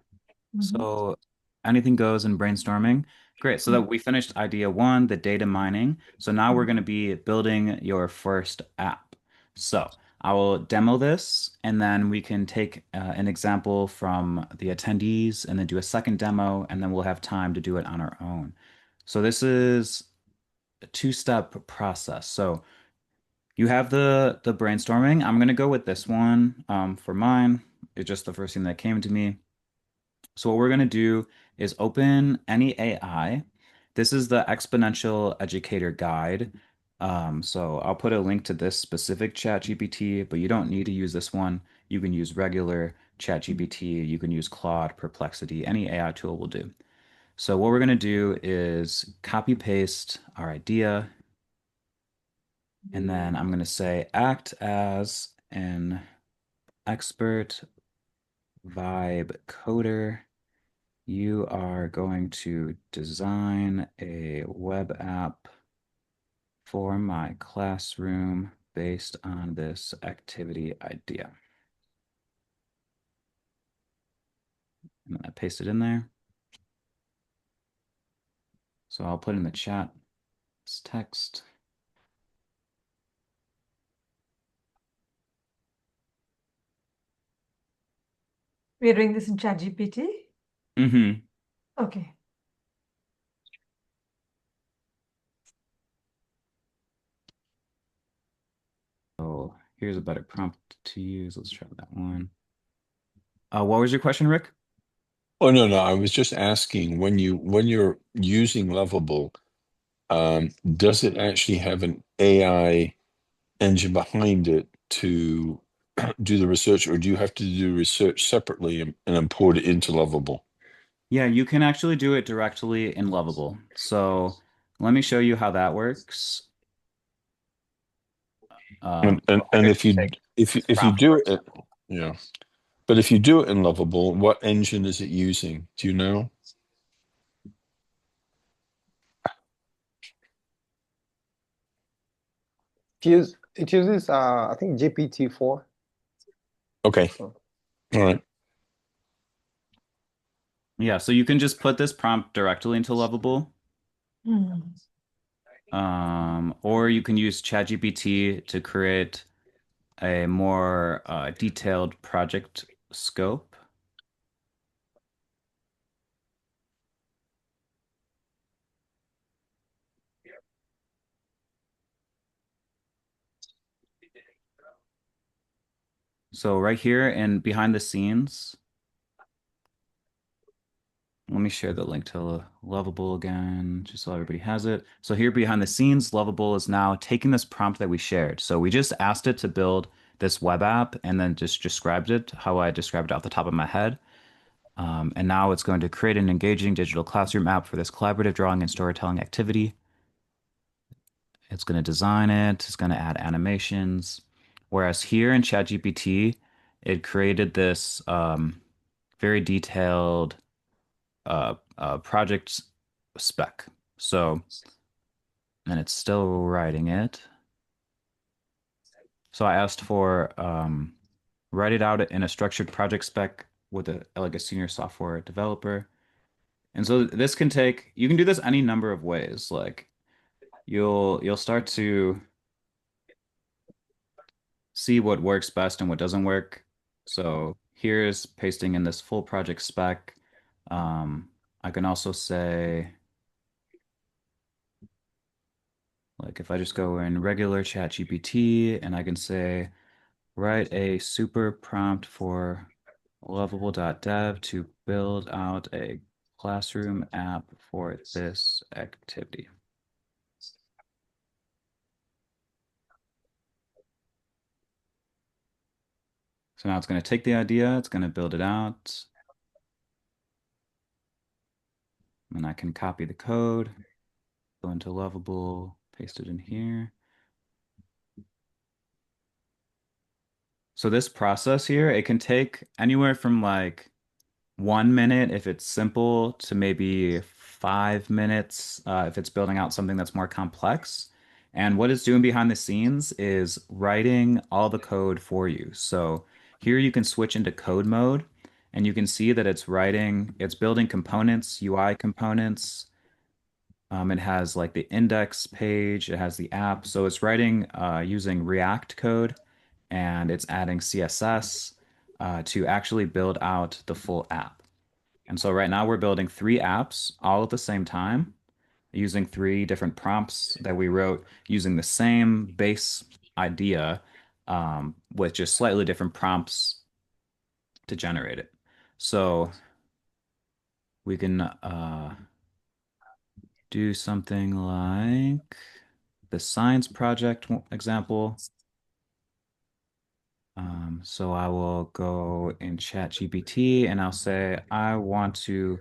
Mhm. So anything goes in brainstorming. Great. So that Mm. we finished idea one, the data mining. So now we're Mm. going to be building your first app. So I will demo this and then we can take an example from the attendees and then do a second demo and then we'll have time to do it on our own. So this is a two-step process. So you have the brainstorming. I'm going to go with this one for mine. It's just the first thing that came to me. So what we're going to do is open any AI. This is the Exponential Educator Guide. So I'll put a link to this specific ChatGPT, but you don't need to use this one. You can use regular ChatGPT. You can use Claude, Perplexity, any AI tool will do. So what we're going to do is copy paste our idea, and then I'm going to say act as an expert vibe coder. You are going to design a web app for my classroom based on this activity idea. And then I paste it in there. So I'll put in the chat this text. We are doing this in ChatGPT. Mm-hmm. Okay. So here's a better prompt to use. Let's try that one. What was your question, Rick? Oh no, I was just asking when you're using Lovable, does it actually have an AI engine behind it to do the research, or do you have to do research separately and import it into Lovable? Yeah, you can actually do it directly in Lovable. So let me show you how that works. So And here, if you take this if you prompt do first. it, yeah. But if you do it in Lovable, what engine is it using? Do you know? It uses I think GPT-4. Okay, Oh. all right. Yeah, so you can just put this prompt directly into Lovable. Hmm. Or you can use ChatGPT to create a more detailed project scope. So right here and behind the scenes, let me share the link to Lovable again, just so everybody has it. So here behind the scenes, Lovable is now taking this prompt that we shared. So we just asked it to build this web app and then just described it how I described it off the top of my head. And now it's going to create an engaging digital classroom app for this collaborative drawing and storytelling activity. It's going to design it, it's going to add animations. Whereas here in ChatGPT, it created this very detailed project spec. So, and it's still writing it. So I asked for write it out in a structured project spec with a like a senior software developer. And so this can take, you can do this any number of ways. Like you'll start to see what works best and what doesn't work. So here's pasting in this full project spec. I can also say, Like if I just go in regular chat GPT and I can say, write a super prompt for lovable.dev to build out a classroom app for this activity. So now it's going to take the idea, it's going to build it out, and I can copy the code, go into Lovable, paste it in here. So this process here, it can take anywhere from like 1 minute if it's simple to maybe 5 minutes if it's building out something that's more complex. And what it's doing behind the scenes is writing all the code for you. So here you can switch into code mode and you can see that it's building components, UI components. It has like the index page, it has the app. So it's writing using React code and it's adding CSS to actually build out the full app. And so right now we're building three apps all at the same time using three different prompts that we wrote using the same base idea with just slightly different prompts to generate it. So we can do something like the science project example. So I will go in ChatGPT and I'll say, I want to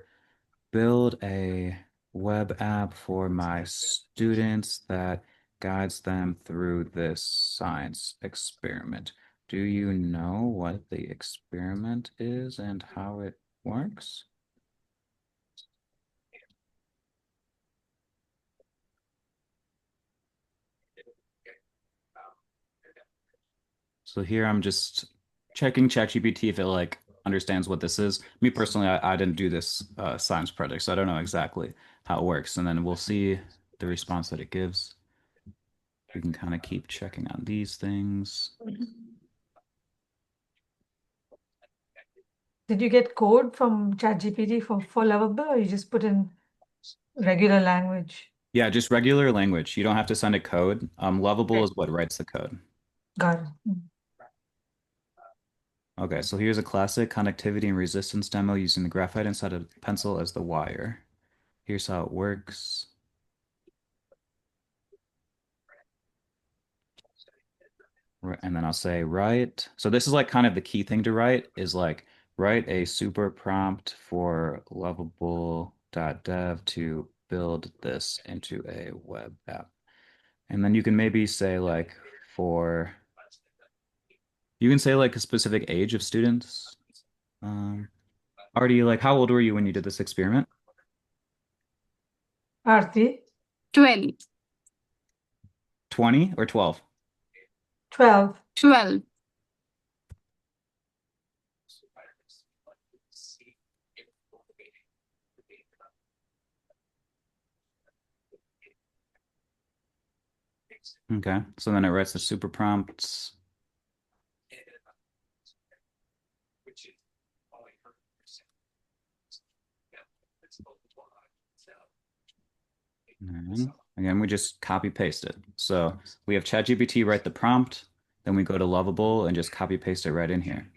build a web app for my students that guides them through this science experiment. Do you know what the experiment is and how it works? So here I'm just checking ChatGPT if it like understands what this is. Me personally, I didn't do this science project, so I don't know exactly how it works. And then we'll see the response that it gives. We can kind of keep checking on these things. Did you get code from ChatGPT for Lovable, or you just put in regular language? Yeah, just regular language. You don't have to send it code. Lovable Okay. is what writes the code. Got it. Okay, so here's a classic connectivity and resistance demo using the graphite inside a pencil as the wire. Here's how it works. And then I'll say write. So this is like kind of the key thing to write is like write a super prompt for lovable.dev to build this into a web app. And then you can maybe say like for you can say like a specific age of students. Artie, like how old were you when you did this experiment? Aarti, 12. 20 or 12? 12. 12. Okay, so then it writes the super prompts. And then, again, we just copy paste it. So we have ChatGPT write the prompt, then we go to Lovable and just copy paste it right in here.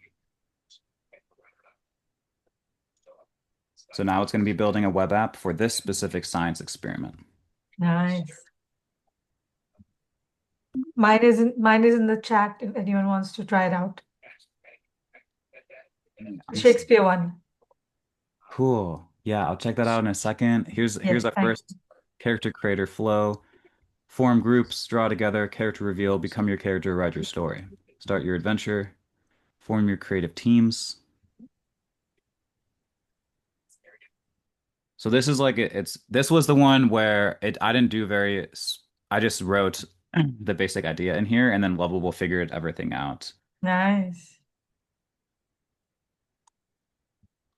So now it's going to be building a web app for this specific science experiment. Nice. Mine is in the chat if anyone wants to try it out. The Shakespeare one. Cool. Yeah, I'll check that out in a second. Here's Yes, our thank first character creator flow. Form groups, draw together, character reveal, become your character, write your story. Start your adventure, form your creative teams. So this is like this was the one where I didn't do I just wrote the basic idea in here and then Lovable figured everything out. Nice.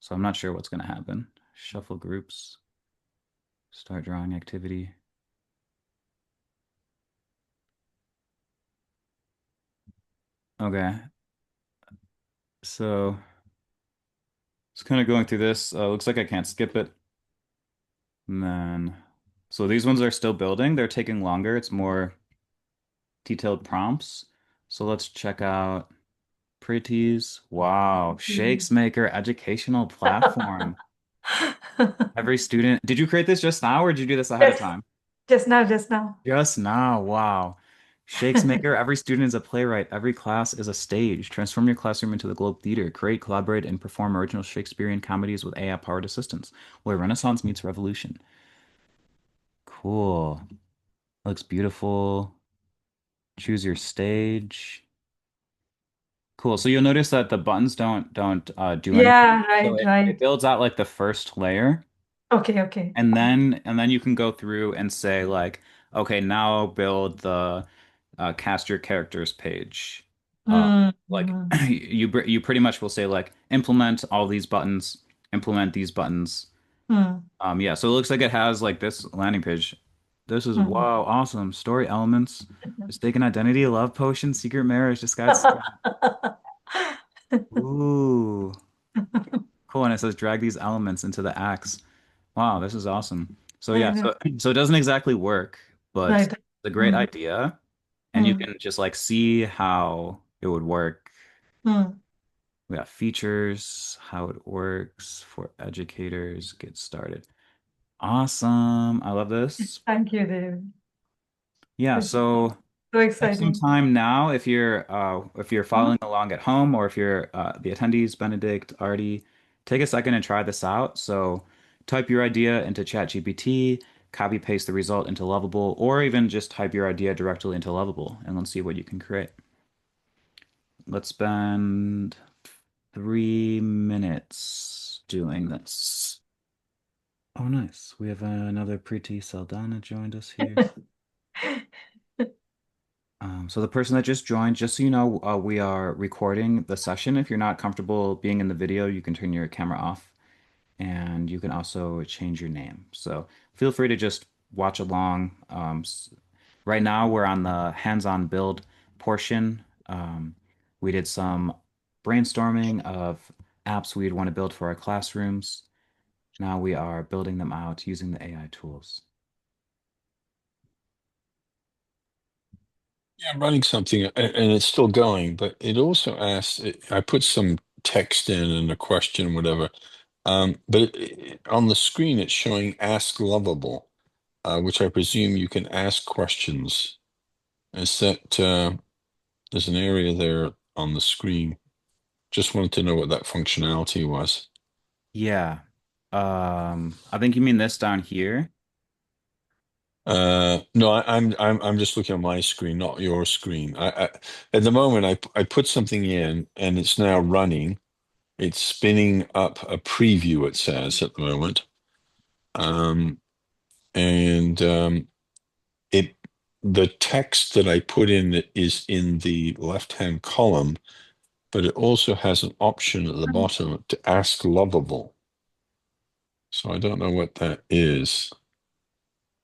So I'm not sure what's going to happen. Shuffle groups, start drawing activity. Okay. So it's kind of going through this. Looks like I can't skip it. And then So these ones are still building. They're taking longer. It's more detailed prompts. So let's check out Pretties. Wow. Mm. Shakesmaker educational platform. Every student. Did you create this just now or did you do this ahead of Yes, time? just now, just now. Just now. Wow. Shakesmaker, every student is a playwright. Every class is a stage. Transform your classroom into the Globe Theater. Create, collaborate, and perform original Shakespearean comedies with AI-powered assistants, where Renaissance meets Revolution. Cool. Looks beautiful. Choose your stage. Cool. So you'll notice that the buttons don't do anything. Yeah, So right, it right. builds out like the first layer. Okay, okay. And then you can go through and say like, okay, now build the cast your characters page. Uh, Mm, like mm, you pretty much will say like implement all these buttons, implement these buttons. mm, Yeah, so it looks like it has like this landing page. This is mm. wow, awesome. Story elements, mistaken identity, love potion, secret marriage, disguised scam. Ooh, cool. And it says drag these elements into the acts. Wow, this is awesome. So I yeah, know. so it doesn't exactly work, but Right. it's a great Mm, idea, and you mm, can just like see how it would work. mm. We got features, how it works for educators, get started. Awesome. I love this. Thank you, David. Yeah, This is so so have some exciting. time now if you're Mm. following along at home or if you're the attendees, Benedict, Artie, take a second and try this out. So type your idea into ChatGPT, copy paste the result into Lovable, or even just type your idea directly into Lovable and let's see what you can create. Let's spend 3 minutes doing this. Oh, nice. We have another Preeti Saldana joined us here. So the person that just joined, just so you know, we are recording the session. If you're not comfortable being in the video, you can turn your camera off and you can also change your name. So feel free to just watch along. Right now, we're on the hands-on build portion. We did some brainstorming of apps we'd want to build for our classrooms. Now we are building them out using the AI tools. Yeah, I'm running something and it's still going, but it also asks, I put some text in and a question, whatever. But on the screen, it's showing Ask Lovable, which I presume you can ask questions. Is that there's an area there on the screen? Just wanted to know what that functionality was. Yeah. I think you mean this down here. No, I'm just looking at my screen, not your screen. At the moment, I put something in and it's now running. It's spinning up a preview, it says at the moment. Um, and it the text that I put in is in the left-hand column, but it also has an option at the bottom to ask Lovable. So I don't know what that is.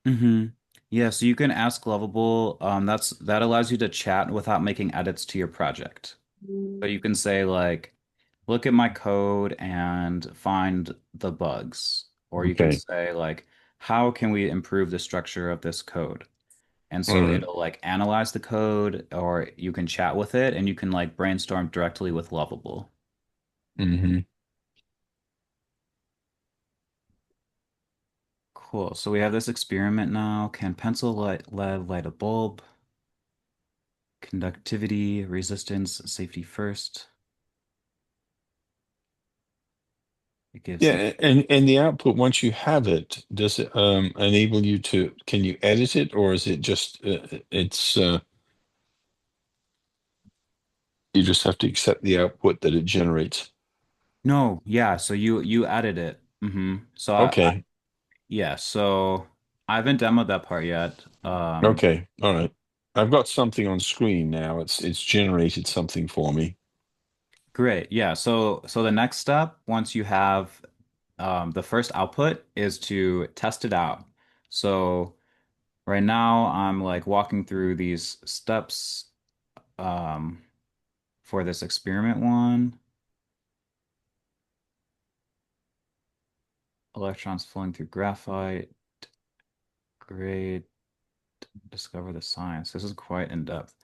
Mm-hmm. Yeah, so you can ask Lovable. That allows you to chat without making edits to your project. So you can say like, look at my code and find the bugs. Or you can Okay. say like, how can we improve the structure of this code? And All so right. it'll like analyze the code, or you can chat with it and you can like brainstorm directly with Lovable. Mm-hmm. Cool. So we have this experiment now. Can pencil light lead light a bulb? Conductivity, resistance, safety first. It gives the Yeah, and the output, once you have it, does it enable you to, can you edit it, or is it just it's you just have to accept the output that it generates? no, yeah. So you added it. So Okay. yeah. So I haven't demoed that part yet. Okay. All right. I've got something on screen now. It's generated something for me. Great. Yeah. So the next step, once you have the first output, is to test it out. So right now I'm like walking through these steps um, for this experiment one. Electrons flowing through graphite. Great. Discover the science. This is quite in depth.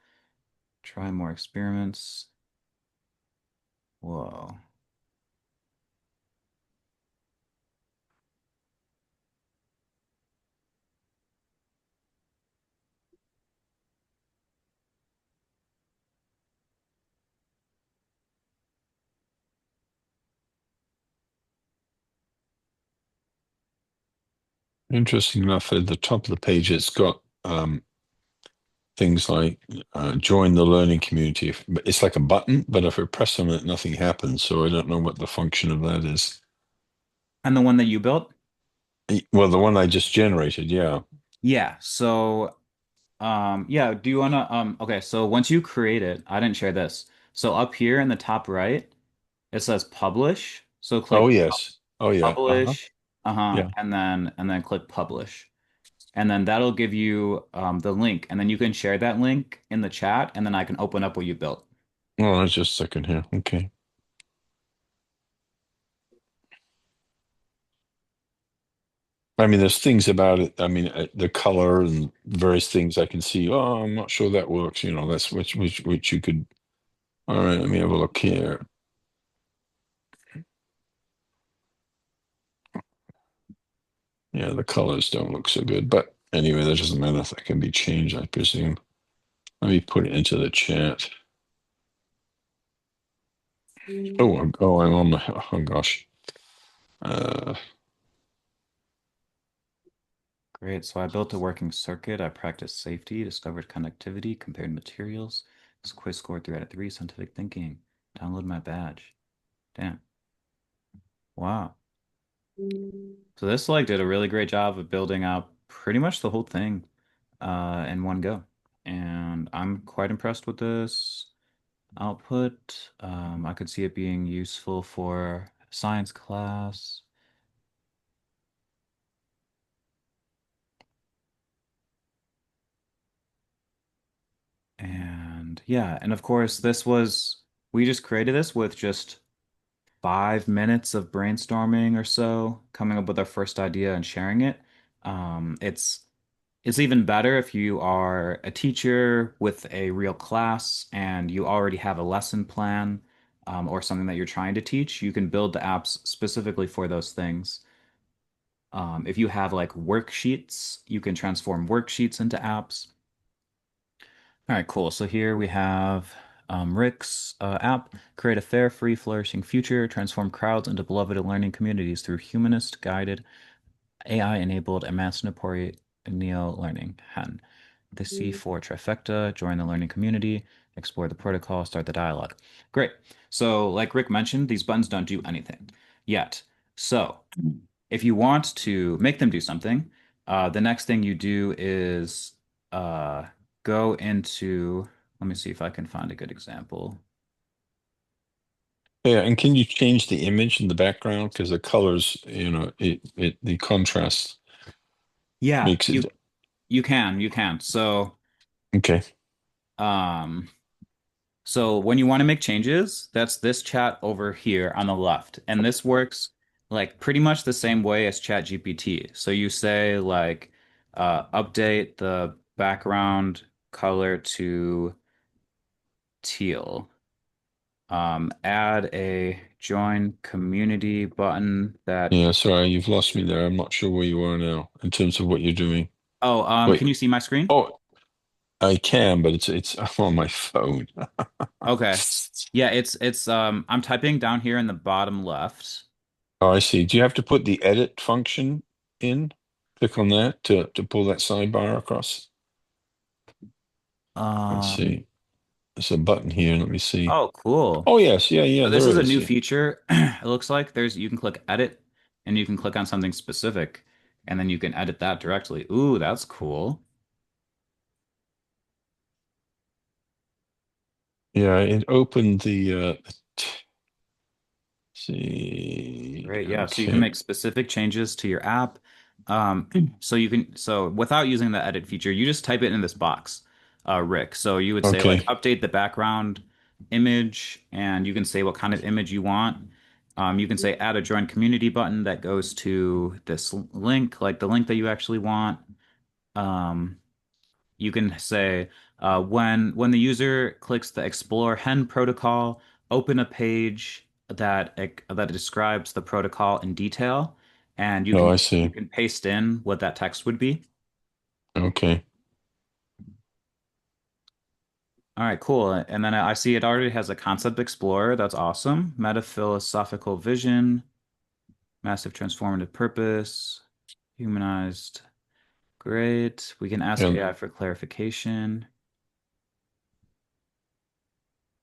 Try more experiments. Whoa. Interesting enough, at the top of the page, it's got things like join the learning community. It's like a button, but if I press on it, nothing happens. So I don't know what the function of that is. And the one that you built? Well, the one I just generated, yeah. Yeah. So, yeah, do you wanna okay, so once you create it, I didn't share this. So up here in the top right, it says publish. So Oh, click yes. Oh, yeah. Uh-huh. publish, Yeah. and then click publish. And then that'll give you the link, and then you can share that link in the chat, and then I can open up what you built. Oh, that's just a second here. Okay. I mean, there's things about it. I mean, the color and various things I can see. Oh, I'm not sure that works. You know, that's which you could. All right, let me have a look here. Yeah, the colors don't look so good, but anyway, that doesn't matter. That can be changed, I presume. Let me put it into the chat. Oh, I'm on my. Oh gosh. Uh, Great. So I built a working circuit. I practiced safety, discovered connectivity, compared materials. This quiz scored 3 out of 3, scientific thinking. Download my badge. Damn. Wow. So this like did a really great job of building out pretty much the whole thing in one go. And I'm quite impressed with this output. I could see it being useful for science class. And yeah, and of course, we just created this with just 5 minutes of brainstorming or so, coming up with our first idea and sharing it. It's even better if you are a teacher with a real class and you already have a lesson plan, or something that you're trying to teach. You can build the apps specifically for those things. If you have like worksheets, you can transform worksheets into apps. All right, cool. So here we have Rick's app, create a fair, free, flourishing future, transform crowds into beloved learning communities through humanist guided, AI-enabled, emancipatory neo-learning. HEN. The C4 trifecta, join the learning community, explore the protocol, start the dialogue. Great. So, like Rick mentioned, these buttons don't do anything yet. So, if you want to make them do something, the next thing you do is uh, go into, let me see if I can find a good example. yeah, and can you change the image in the background because the colors, the contrast Yeah, makes you it you can. So, okay. um, So when you want to make changes, that's this chat over here on the left. And this works like pretty much the same way as ChatGPT. So you say like update the background color to teal. Add a join community button that Yeah, sorry, you've lost me there. I'm not sure where you are now in terms of what you're doing. can Wait, you see my screen? oh, I can, but it's on my phone. Okay. Yeah, it's I'm typing down here in the bottom left. Oh, I see. Do you have to put the edit function in? Click on that to pull that sidebar across. Let's Um see. There's a button here. Let me see. oh, cool. Oh, yes. Yeah, yeah, So this there is a is. new Yeah. feature. It looks like you can click edit and you can click on something specific and then you can edit that directly. Ooh, that's cool. Yeah, it opened see. Great. Yeah. So you can Okay. make specific changes to your app. So without using the edit feature, you just type it in this box, Rick. So you would say like Okay. update the background image and you can say what kind of image you want. You can say add a join community button that goes to this link, like the link that you actually want. Um, you can say when the user clicks the Explore Hen protocol, open a page that describes the protocol in detail, and No, I you see. can paste in what that text would be. Okay. All right, cool. And then I see it already has a concept explorer. That's awesome. Metaphilosophical vision, massive transformative purpose, humanized. Great. We can ask Yeah. AI for clarification.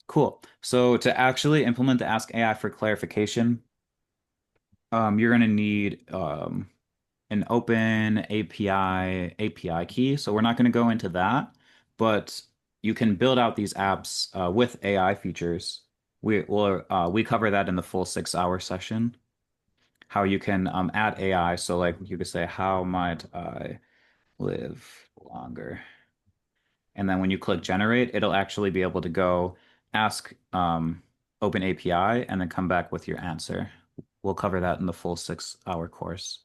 Cool. So to actually implement the Ask AI for clarification, you're going to need an open API key. So we're not going to go into that, but you can build out these apps with AI features. We cover that in the full 6 hour session. How you can add AI. So like you could say, how might I live longer? And then when you click generate, it'll actually be able to go ask Open API and then come back with your answer. We'll cover that in the full 6 hour course.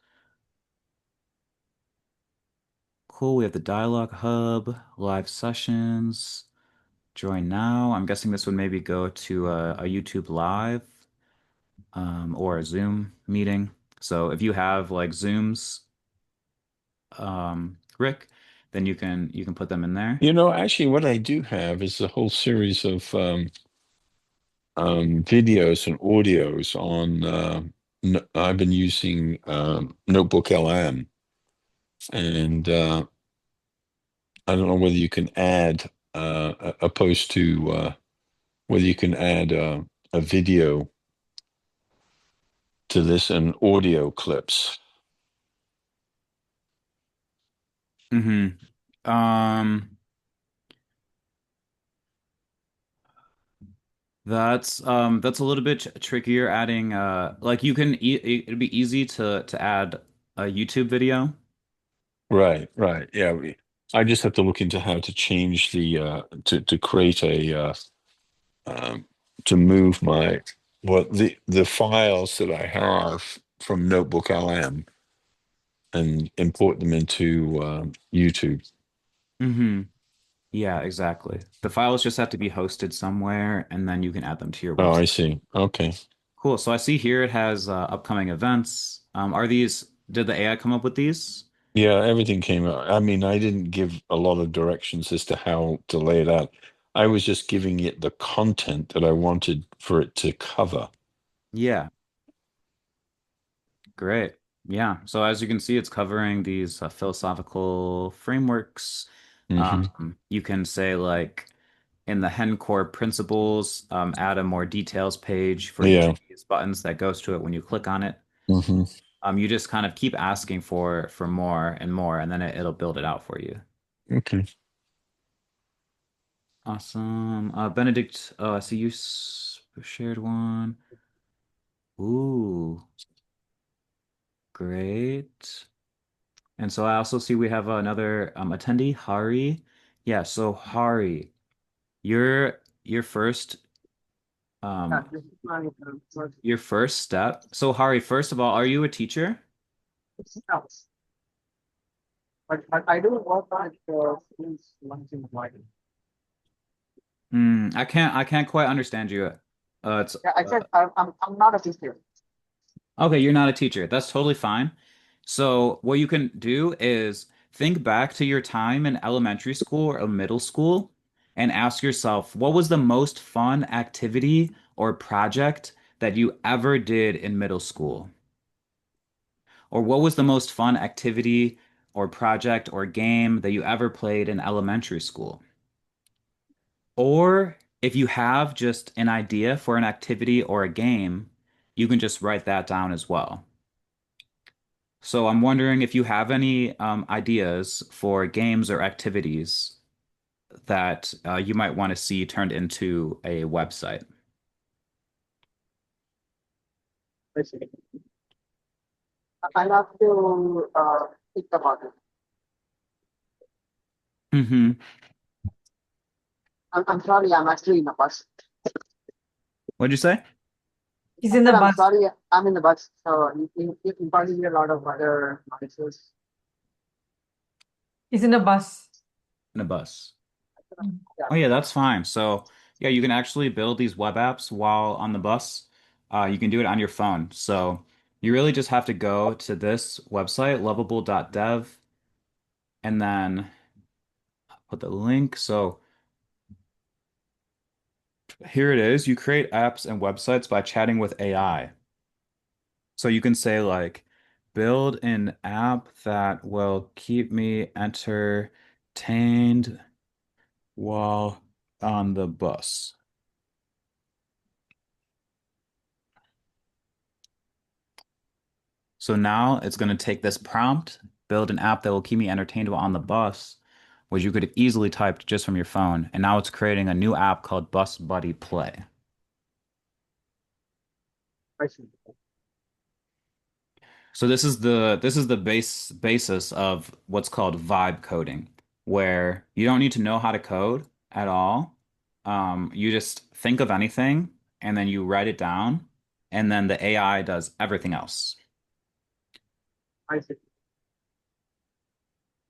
Cool. We have the dialogue hub, live sessions, join now. I'm guessing this would maybe go to a YouTube live or a Zoom meeting. So if you have like Zooms, Rick, then you can put them in there. Actually, what I do have is a whole series of videos and audios on. I've been using Notebook LM, and I don't know whether you can add, opposed to whether you can add a video to this and audio clips. hmm Um, that's a little bit trickier adding like you can it'd be easy to add a YouTube video. Right, right. Yeah, I just have to look into how to change the to create a um, to move my the files that I have from Notebook LM and import them into YouTube. hmm Yeah, exactly. The files just have to be hosted somewhere and then you can add them to your Oh, I website. see. Okay. Cool. So I see here it has upcoming events. Are these, did the AI come up with these? Yeah, everything came out. I mean, I didn't give a lot of directions as to how to lay it out. I was just giving it the content that I wanted for it to cover. Yeah, great. Yeah. So as you can see, it's covering these philosophical frameworks. Hmm. You can say like in the hen core principles, add a more details page for each Yeah. of these buttons that goes to it when you click on it. Hmm. You just kind of keep asking for more and more, and then it'll build it out for you. Okay. Awesome. Benedict, I see you shared one. Ooh, great. And so I also see we have another attendee, Hari. Yeah, so Hari, your first Yeah, um this is my first your first step. So Hari, first of all, are you a teacher? house. But I do work on it since once in a while. I can't quite understand you. It's Yeah, I said I'm not a teacher. Okay, you're not a teacher. That's totally fine. So, what you can do is think back to your time in elementary school or middle school and ask yourself, what was the most fun activity or project that you ever did in middle school? Or what was the most fun activity or project or game that you ever played in elementary school? Or if you have just an idea for an activity or a game, you can just write that down as well. So I'm wondering if you have any ideas for games or activities that you might want to see turned into a website. Basically, I have to think about it. Hmm I'm sorry, I'm actually in a bus. What'd you say? He's I in the said I'm bus. sorry, I'm in the bus, so you can probably hear a lot of other noises. He's in a bus. In a bus. Mm. Yeah. Oh yeah, that's fine. So yeah, you can actually build these web apps while on the bus. You can do it on your phone. So you really just have to go to this website, lovable.dev, and then put the link. So here it is. You create apps and websites by chatting with AI. So you can say like, build an app that will keep me entertained while on the bus. So now it's going to take this prompt, build an app that will keep me entertained while on the bus, which you could have easily typed just from your phone. And now it's creating a new app called Bus Buddy Play. I see. So this is the basis of what's called vibe coding, where you don't need to know how to code at all. You just think of anything and then you write it down, and then the AI does everything else. I see.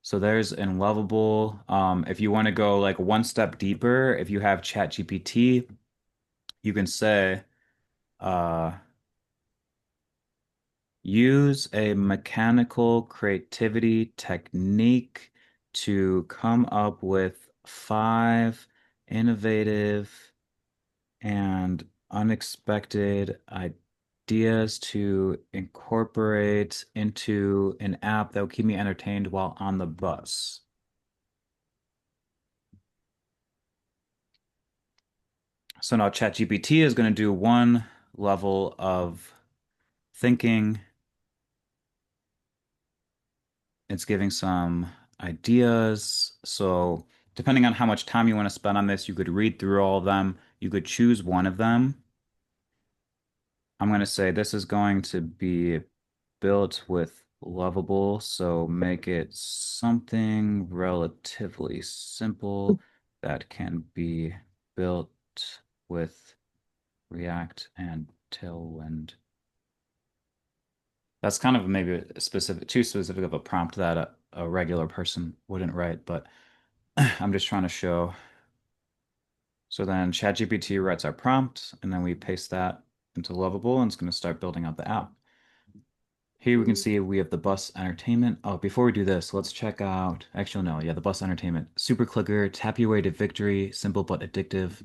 So there's Unlovable. If you want to go like one step deeper, if you have ChatGPT, you can say, uh, use a mechanical creativity technique to come up with five innovative and unexpected ideas to incorporate into an app that will keep me entertained while on the bus. So now ChatGPT is going to do one level of thinking. It's giving some ideas. So depending on how much time you want to spend on this, you could read through all of them. You could choose one of them. I'm going to say this is going to be built with Lovable, so make it something relatively simple that can be built with React and Tailwind. That's kind of maybe a specific, too specific of a prompt that a regular person wouldn't write, but I'm just trying to show. So then ChatGPT writes our prompt, and then we paste that into Lovable, and it's going to start building out the app. Here we can see we have the bus entertainment. Oh, before we do this, let's check out, actually, no, yeah, the bus entertainment. Super clicker, tap your way to victory, simple but addictive.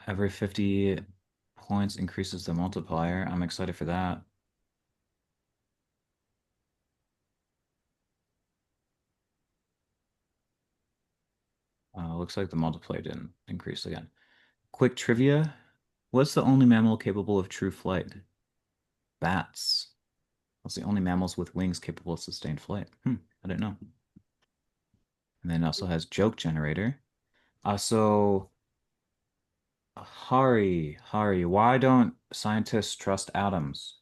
Every 50 points increases the multiplier. I'm excited for that. Looks like the multiplier didn't increase again. Quick trivia. What's the only mammal capable of true flight? Bats. What's the only mammals with wings capable of sustained flight? I don't know. And then it also has joke generator. So Hari, why don't scientists trust atoms?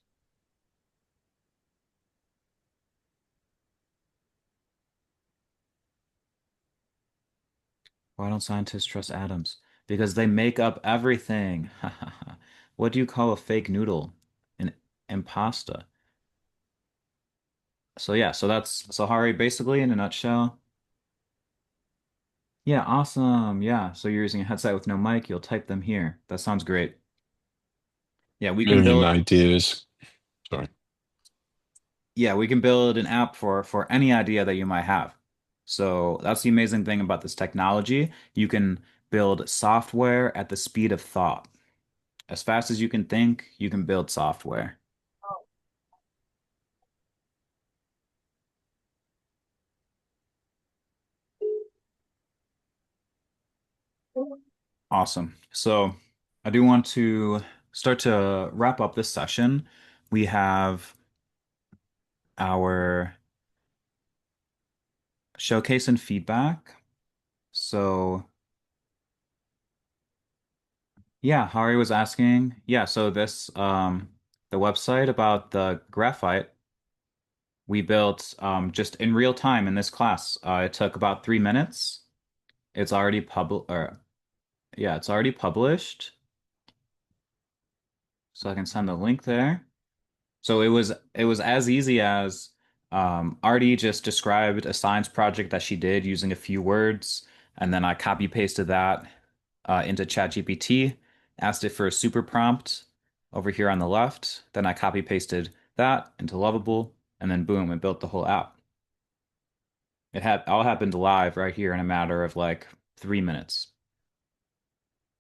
Why don't scientists trust atoms? Because they make up everything. What do you call a fake noodle? An impasta. So yeah, so that's Hari basically in a nutshell. Yeah, awesome. Yeah, so you're using a headset with no mic, you'll type them here. That sounds great. Yeah, we can Brilliant build ideas. Sorry. yeah, we can build an app for any idea that you might have. So that's the amazing thing about this technology. You can build software at the speed of thought. As fast as you can think, you can build software. Awesome. So I do want to start to wrap up this session. We have our showcase and feedback. So yeah, Hari was asking, yeah, so this the website about the graphite we built just in real time in this class. It took about 3 minutes. It's already or yeah, it's already published. So I can send the link there. So it was as easy as Artie just described a science project that she did using a few words, and then I copy pasted that into ChatGPT, asked it for a super prompt over here on the left. Then I copy pasted that into Lovable, and then boom, it built the whole app. It had all happened live right here in a matter of like 3 minutes.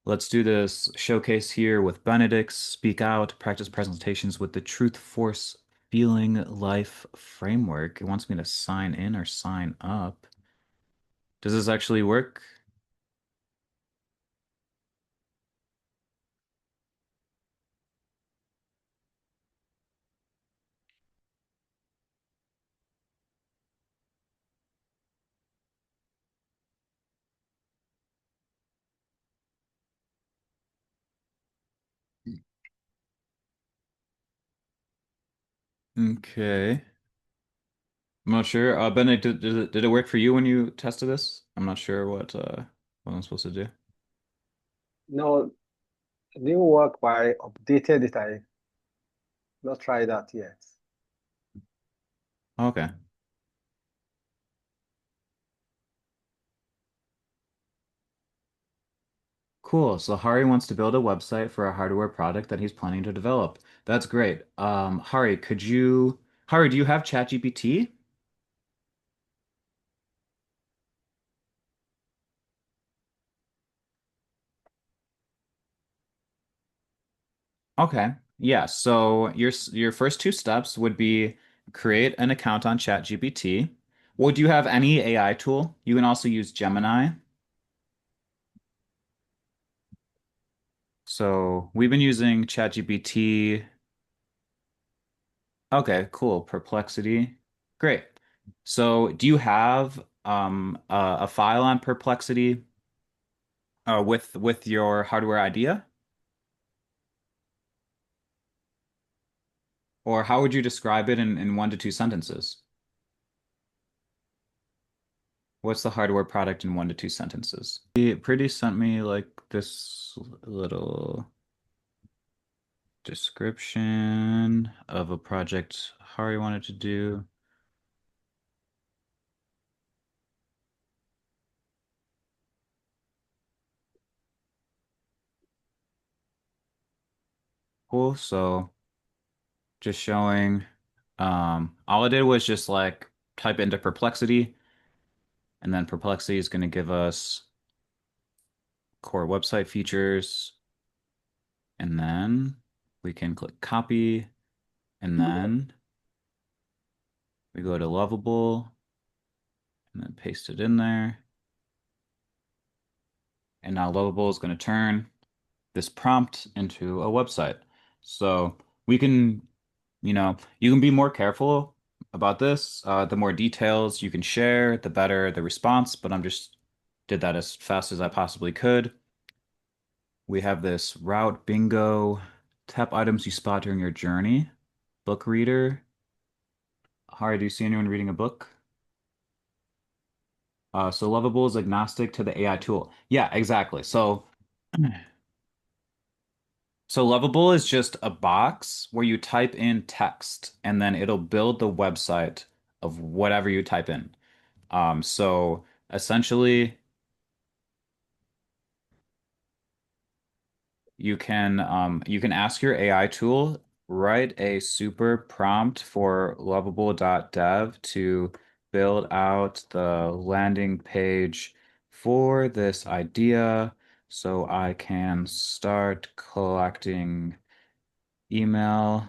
Let's do this showcase here with Benedict's Speak Out, practice presentations with the Truth Force Feeling Life Framework. It wants me to sign in or sign up. Does this actually work? Okay. I'm not sure. Benedict, did it work for you when you tested this? I'm not sure what I'm supposed to do. No, it didn't work, but I updated it. I not tried that yet. Okay. Cool. So Hari wants to build a website for a hardware product that he's planning to develop. That's great. Hari, do you have ChatGPT? Okay. Yeah. So your first two steps would be create an account on ChatGPT. Well, do you have any AI tool? You can also use Gemini. So we've been using ChatGPT. Okay, cool. Perplexity. Great. So do you have a file on Perplexity with your hardware idea? Or how would you describe it in 1 to 2 sentences? What's the hardware product in 1 to 2 sentences? Pretty sent me like this little description of a project Hari wanted to do. Cool. So just showing, all I did was just like type into Perplexity, and then Perplexity is going to give us core website features, and then we can click copy, and then we go to Lovable, and then paste it in there. And now Lovable is going to turn this prompt into a website. So we can, you can be more careful about this. The more details you can share, the better the response, but I'm just did that as fast as I possibly could. We have this route bingo, tap items you spot during your journey, book reader. Hari, do you see anyone reading a book? So Lovable is agnostic to the AI tool. Yeah, exactly. So Lovable is just a box where you type in text and then it'll build the website of whatever you type in. So essentially you can ask your AI tool, write a super prompt for lovable.dev to build out the landing page for this idea so I can start collecting email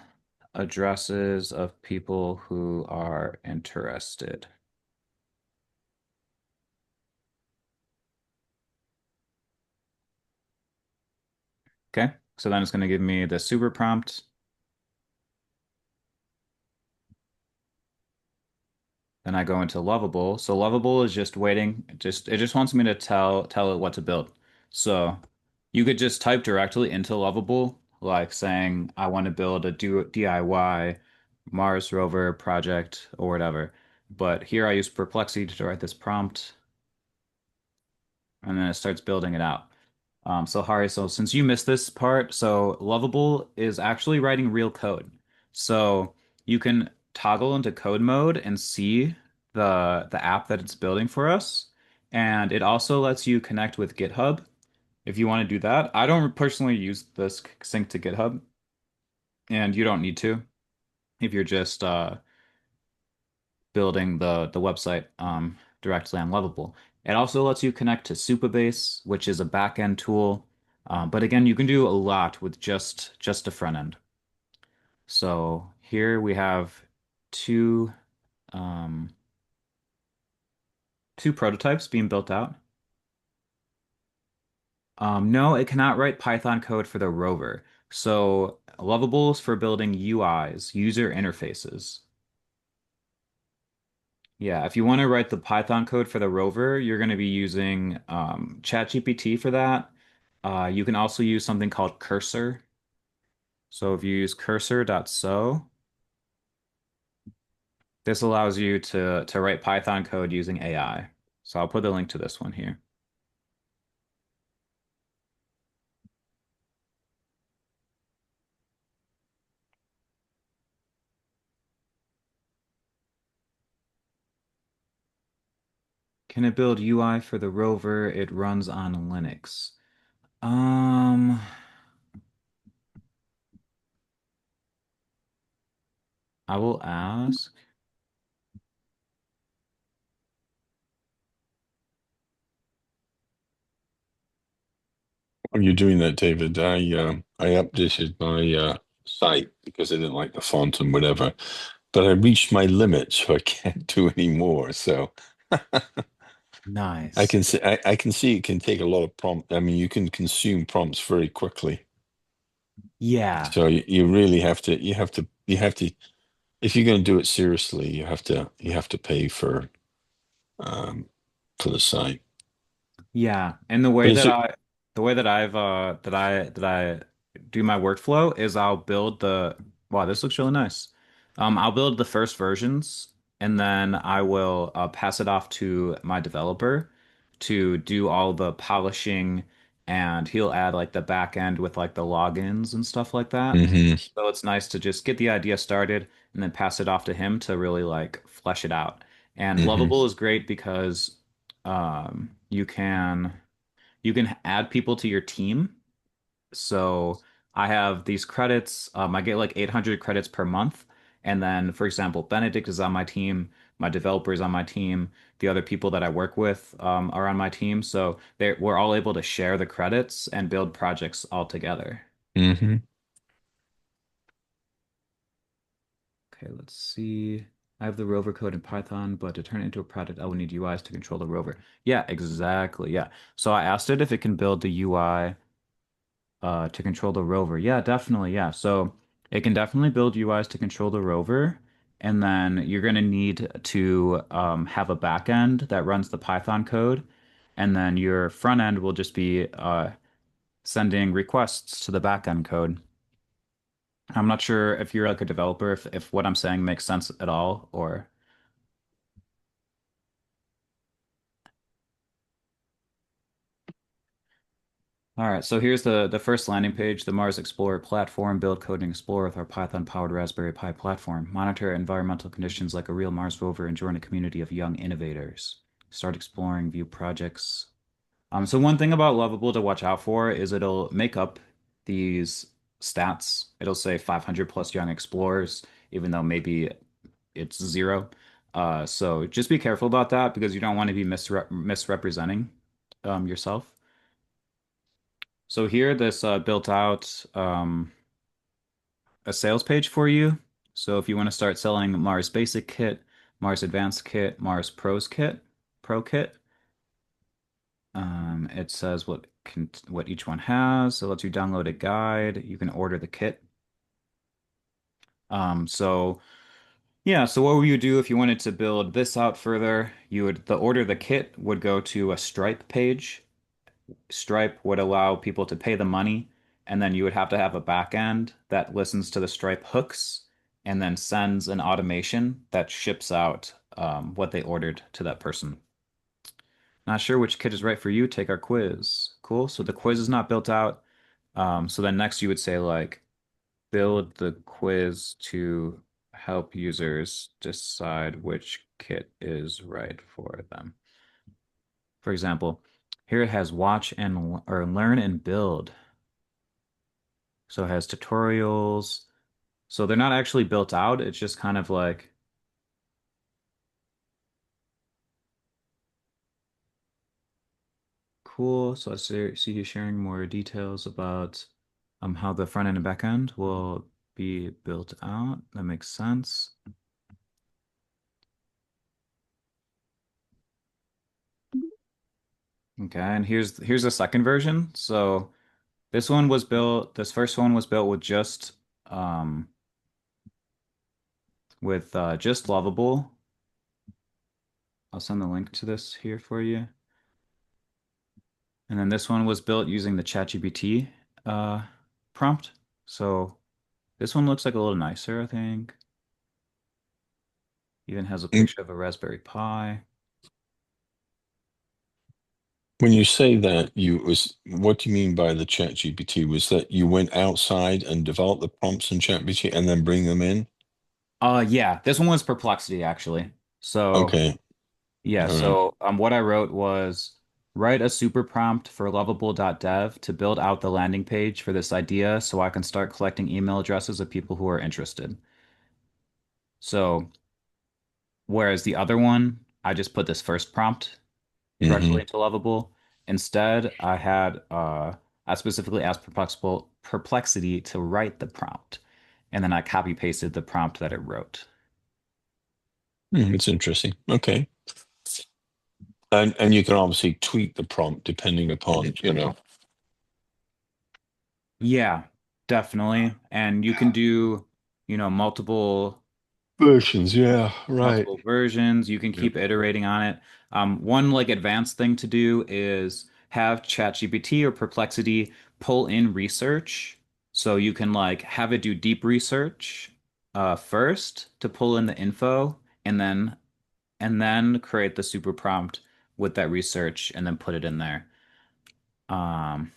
addresses of people who are interested. Okay, so then it's going to give me the super prompt. Then I go into Lovable. So Lovable is just waiting. It just wants me to tell it what to build. So you could just type directly into Lovable, like saying I want to build a DIY Mars rover project or whatever. But here I use Perplexity to write this prompt, and then it starts building it out. So Hari, so since you missed this part, so Lovable is actually writing real code. So you can toggle into code mode and see the app that it's building for us. And it also lets you connect with GitHub if you want to do that. I don't personally use this sync to GitHub, and you don't need to if you're just building the website directly on Lovable. It also lets you connect to Supabase, which is a backend tool. But again, you can do a lot with just the front end. So here we have two um, two prototypes being built out. No, it cannot write Python code for the rover. So Lovable is for building UIs, user interfaces. Yeah, if you want to write the Python code for the rover, you're going to be using ChatGPT for that. You can also use something called Cursor. So if you use cursor.so, this allows you to write Python code using AI. So I'll put the link to this one here. Can it build UI for the rover? It runs on Linux. Um, I will ask. While you're doing that, David, I updated my site because I didn't like the font and whatever, but I reached my limit, so I can't do any more. So Nice. I can see it can take a lot of prompt. I mean, you can consume prompts very quickly. Yeah. So you really have to you have to if you're going to do it seriously, you have to pay um for the site. Yeah, and But is it? the way that I do my workflow is I'll build the wow, this looks really nice. I'll build the first versions and then I will pass it off to my developer to do all the polishing and he'll add like the back end with like the logins and stuff like that. Hmm. So it's nice to just get the idea started and then pass it off to him to really like flesh it out. And Hmm. Lovable is great because you can add people to your team. So I have these credits. I get like 800 credits per month. And then, for example, Benedict is on my team. My developer is on my team. The other people that I work with are on my team. So we're all able to share the credits and build projects all together. Hmm. Okay, let's see. I have the rover code in Python, but to turn it into a product, I will need UIs to control the rover. Yeah, exactly. Yeah. So I asked it if it can build the UI to control the rover. Yeah, definitely. Yeah. So it can definitely build UIs to control the rover. And then you're going to need to have a backend that runs the Python code. And then your front end will just be sending requests to the backend code. I'm not sure if you're like a developer, if what I'm saying makes sense at all, or all right, so here's the first landing page, the Mars Explorer platform. Build Coding Explorer with our Python-powered Raspberry Pi platform. Monitor environmental conditions like a real Mars rover and join a community of young innovators. Start exploring, view projects. So one thing about Lovable to watch out for is it'll make up these stats. It'll say 500 plus young explorers, even though maybe it's zero. So just be careful about that because you don't want to be misrepresenting yourself. So here, this built out a sales page for you. So if you want to start selling Mars Basic Kit, Mars Advanced Kit, Mars Pros Kit, Pro Kit, it says what each one has. So it lets you download a guide. You can order the kit. So yeah, so what would you do if you wanted to build this out further? You would the order the kit would go to a Stripe page. Stripe would allow people to pay the money, and then you would have to have a back end that listens to the Stripe hooks and then sends an automation that ships out what they ordered to that person. Not sure which kit is right for you? Take our quiz. Cool. So the quiz is not built out. So then next you would say like build the quiz to help users decide which kit is right for them. For example, here it has watch and or learn and build. So it has tutorials. So they're not actually built out. It's just kind of like cool. So I see you sharing more details about how the front end and back end will be built out. That makes sense. Okay, and here's the second version. So this first one was built um with just Lovable. I'll send the link to this here for you. And then this one was built using the ChatGPT uh prompt. So this one looks like a little nicer, I think. Even has a Mm, picture of a Raspberry Pi. when you say that, what do you mean by the chat GPT? Was that you went outside and developed the prompts in chat GPT and then bring them in? Yeah, this one was Perplexity actually. So Okay, yeah, all right. so what I wrote was write a super prompt for lovable.dev to build out the landing page for this idea so I can start collecting email addresses of people who are interested. So whereas the other one, I just put this first prompt directly Mm-hmm. into Lovable. Instead, I specifically asked Perplexity to write the prompt, and then I copy pasted the prompt that it wrote. It's interesting. Okay. And you can obviously tweak the prompt depending upon, Yeah, definitely. And you can do, multiple versions. Yeah, right. multiple versions. You can Yep. keep iterating on it. One like advanced thing to do is have ChatGPT or Perplexity pull in research. So you can like have it do deep research first to pull in the info and then create the super prompt with that research and then put it in there. Um,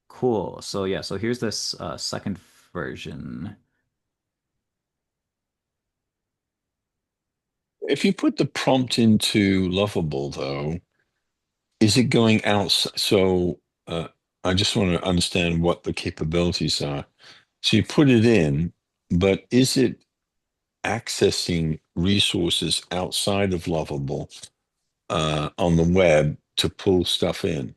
cool. So yeah, so here's this second version. If you put the prompt into Lovable, though, is it going out? So I just want to understand what the capabilities are. So you put it in, but is it accessing resources outside of Lovable on the web to pull stuff in?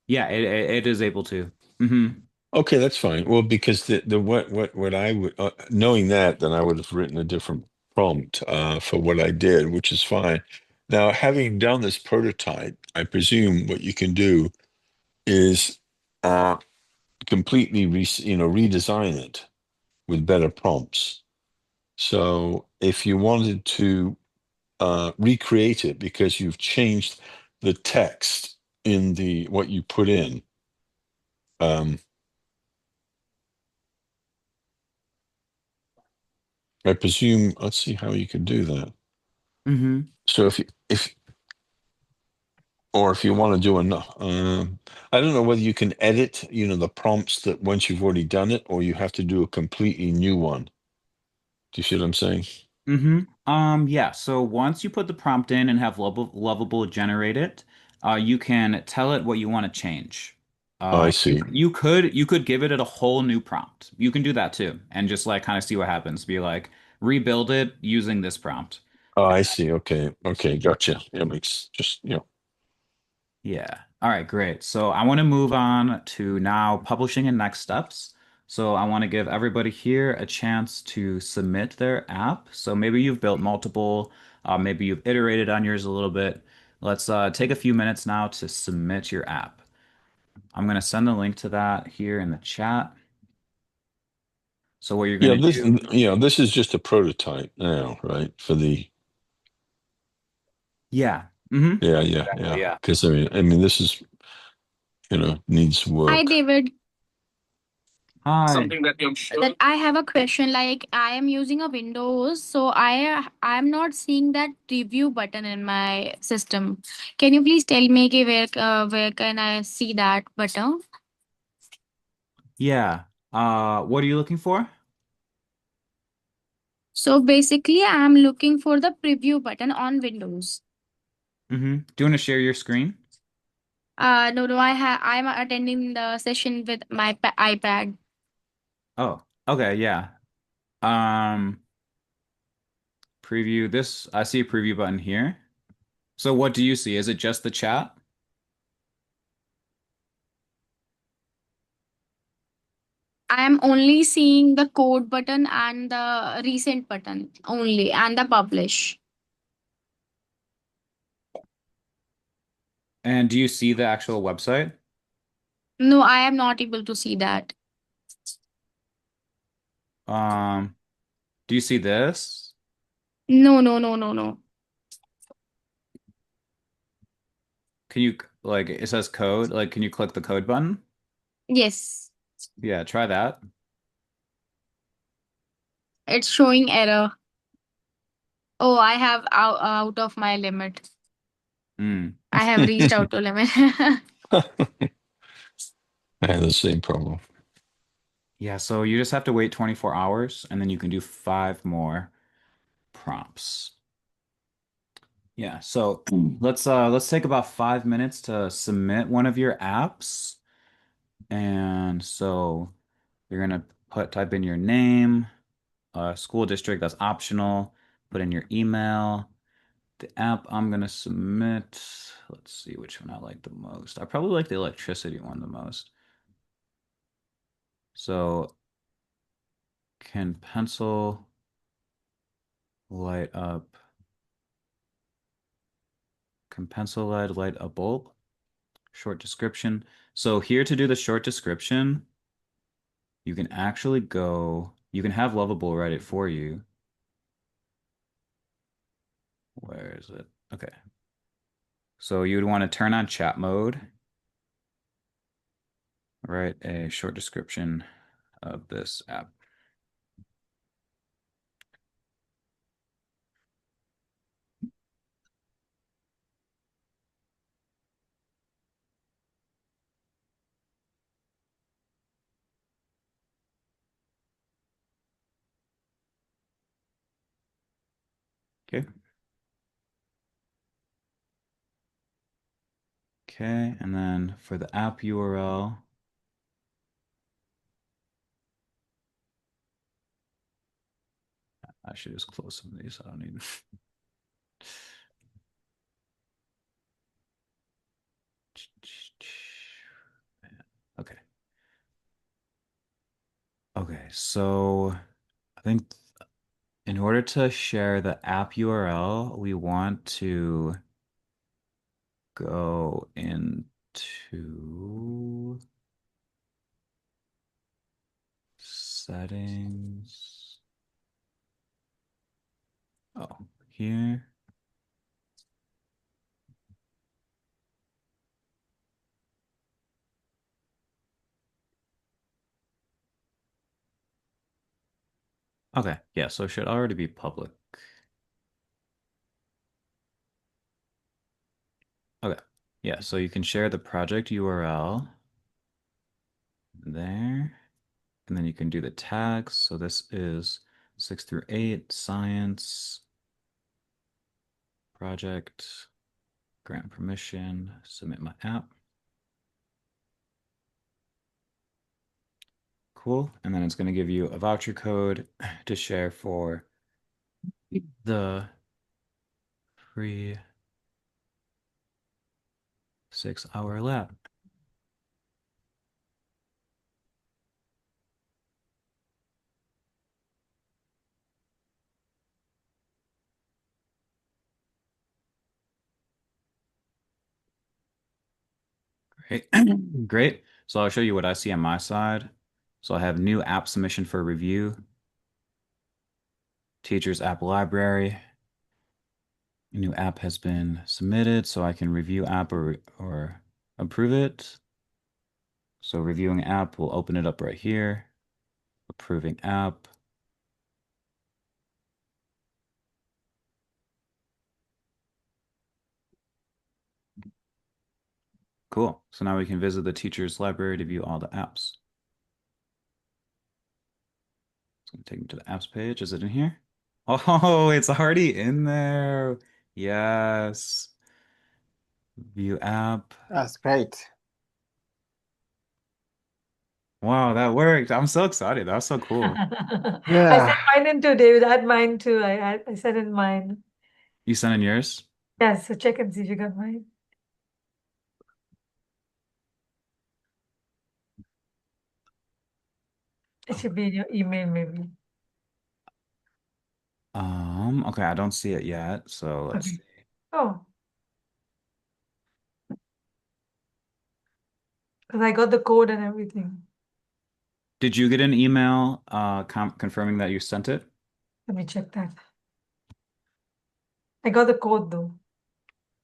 Yeah, it is able to. Hmm. Okay, that's fine. Well, because the what I would knowing that, then I would have written a different prompt for what I did, which is fine. Now, having done this prototype, I presume what you can do is uh, completely redesign it with better prompts. So if you wanted to recreate it because you've changed the text in the what you put in, um, I presume. Let's see how you could do that. Hmm. So if or if you want to do enough, I don't know whether you can edit, the prompts that once you've already done it, or you have to do a completely new one. Do you see what I'm saying? Yeah, so once you put the prompt in and have Lovable generate it, you can tell it what you want to change. Oh, I You see. you could give it a whole new prompt. You can do that too, and just like kind of see what happens. Be like, rebuild it using this prompt. Oh, I see. Okay. Okay. Gotcha. It makes just. Yeah. All right, great. So I want to move on to now publishing and next steps. So I want to give everybody here a chance to submit their app. So maybe you've built multiple, maybe you've iterated on yours a little bit. Let's take a few minutes now to submit your app. I'm going to send the link to that here in the chat. So what you're going Yeah, to do, this is just a prototype now, right? For the yeah. yeah. Exactly, yeah. Because I mean, this is needs Hi, work. David. Hi. Something that that I have a question. Like I am using a Windows, so I am not seeing that review button in my system. Can you please tell me कि where can I see that button? Yeah. What are you looking for? So basically, I'm looking for the preview button on Windows. Do you want to share your screen? No, no, I'm attending the session with my iPad. Oh, okay, yeah. Um, Preview this. I see a preview button here. So what do you see? Is it just the chat? I am only seeing the code button and the recent button only and the publish. And do you see the actual website? No, I am not able to see that. Um, do you see this? No, no, no, no, no. Can you like it says code? Like, can you click the code button? Yes, Yeah, try that. it's showing error. Oh, I have out of my limit. Mm. I have reached out to limit. I had the same problem. Yeah, so you just have to wait 24 hours and then you can do five more prompts. Yeah, so let's take about 5 minutes to submit one of your apps. And so you're gonna type in your name, school district, that's optional. Put in your email. The app I'm gonna submit. Let's see which one I like the most. I probably like the electricity one the most. So can pencil light up? Can pencil lead light a bulb? Short description. So here to do the short description, you can actually you can have Lovable write it for you. Where is it? Okay. So you would want to turn on chat mode, write a short description of this app. Okay. Okay, and then for the app URL, I should just close some of these. I don't need. Okay. Okay, so I think in order to share the app URL, we want to go into settings. Oh, here. Okay, yeah, so it should already be public. Okay, yeah, so you can share the project URL there, and then you can do the tags. So this is 6 through 8, science, project, grant permission, submit my app. Cool. And then it's going to give you a voucher code to share for the free 6-hour lab. Great. Great. So I'll show you what I see on my side. So I have new app submission for review, teacher's app library. A new app has been submitted, so I can review app or approve it. So reviewing app, will open it up right here. Approving app. Cool. So now we can visit the teacher's library to view all the apps. gonna take me to the apps page. Is it in here? Oh, it's already in there. Yes. View app. That's great. Wow, that worked. I'm so excited. That was so cool. I sent Yeah. mine in too, David. Add mine too. I sent in mine. You sent in yours? Yes, so check and see if you got mine. It should be in your email, maybe. Okay, I don't see it yet. So let's Okay. see. Oh, because I got the code and everything. Did you get an email confirming that you sent it? Let me check that. I got the code though.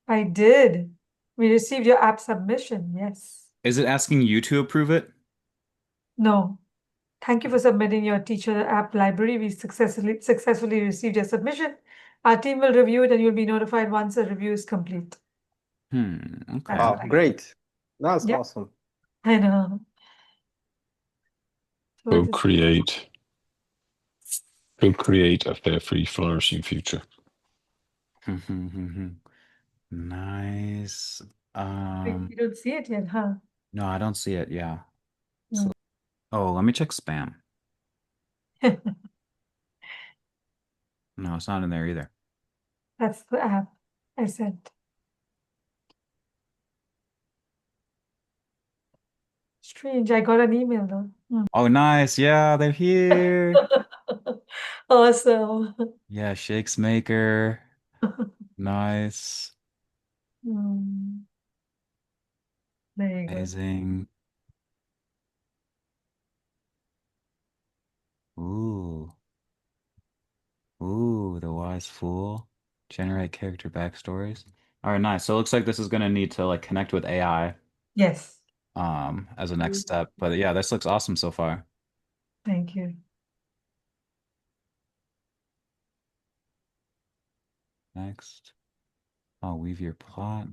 I did. We received your app submission. Yes. Is it asking you to approve it? No. Thank you for submitting your teacher app library. We successfully received your submission. Our team will review it and you'll be notified once the review is complete. That's Okay. Wow, what I got. great. That's Yep, awesome. I know. So Go it is. create. Go create a fair, free, flourishing future. Nice. You don't see it yet, huh? No, I don't see it. Yeah. Mm. Oh, let me check spam. No, it's not in there either. That's the app I sent. Strange. I got an email though. Oh, nice. Yeah, they're here. Awesome. Yeah, Shakes Maker. Nice. Hmm. There you go. Amazing. Ooh. Ooh, the wise fool. Generate character backstories. All right, nice. So it looks like this is gonna need to like connect with AI Yes. as a next step. But yeah, this looks awesome so far. Thank you. Next. Oh, weave your plot.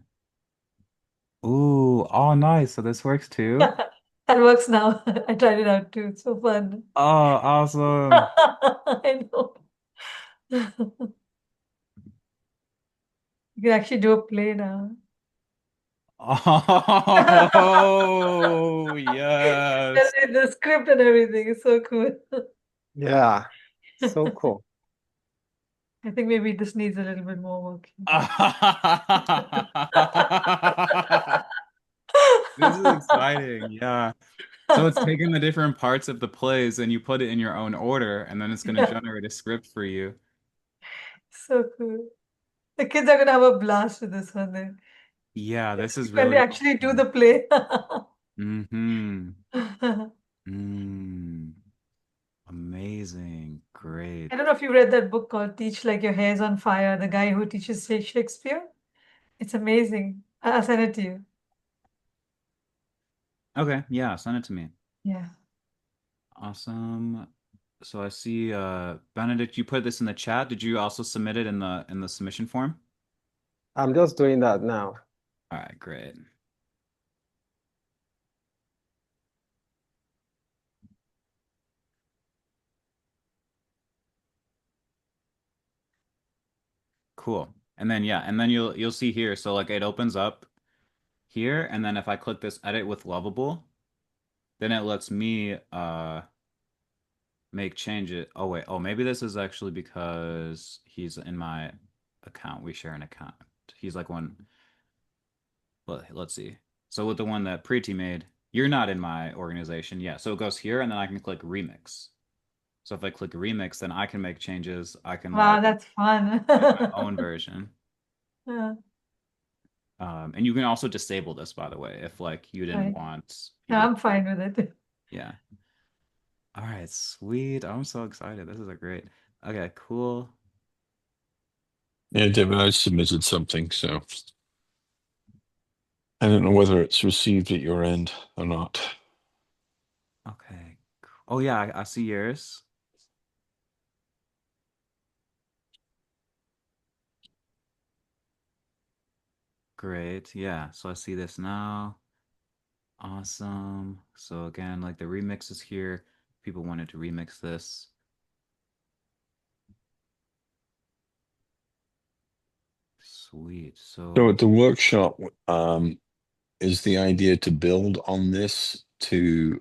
Ooh, oh nice. So this works too. That works now. I tried it out too. It's so fun. Oh, awesome. I know. You can actually do a play now. Oh, yes. And the script and everything is so cool. Yeah. So cool. I think maybe this needs a little bit more working. This is exciting. Yeah. So it's taking the different parts of the plays and you put it in your own order, and then it's going to Yeah, generate a script for you. so cool. The kids are gonna have a blast with this one then. Yeah, this is When they really actually do awesome. the play. Mm-hmm. Mm. Amazing. Great. I don't know if you read that book called Teach Like Your Hair's on Fire, the guy who teaches Shakespeare. It's amazing. I'll send it to you. Okay, yeah, send it to me. Yeah. Awesome. So I see Benedict, you put this in the chat. Did you also submit it in the submission form? I'm just doing that now. All right, great. Cool. And then yeah, and then you'll see here. So like it opens up here, and then if I click this edit with Lovable, then it lets me make changes. Oh wait, oh maybe this is actually because he's in my account. We share an account. He's like one. Well, let's see. So with the one that Preeti made, you're not in my organization. Yeah, so it goes here, and then I can click remix. So if I click remix, then I can make changes. I can Wow, like that's fun. make my own version. Yeah, And you can also disable this, by the way, if like you didn't right. want No, people. I'm fine with it. Yeah. All right, sweet. I'm so excited. This is a great. Okay, cool. Yeah, David, I submitted something, so I don't know whether it's received at your end or not. Okay. Oh yeah, I see yours. Great. Yeah. So I see this now. Awesome. So again, like the remix is here. People wanted to remix this. Sweet. So So at the workshop, is the idea to build on this to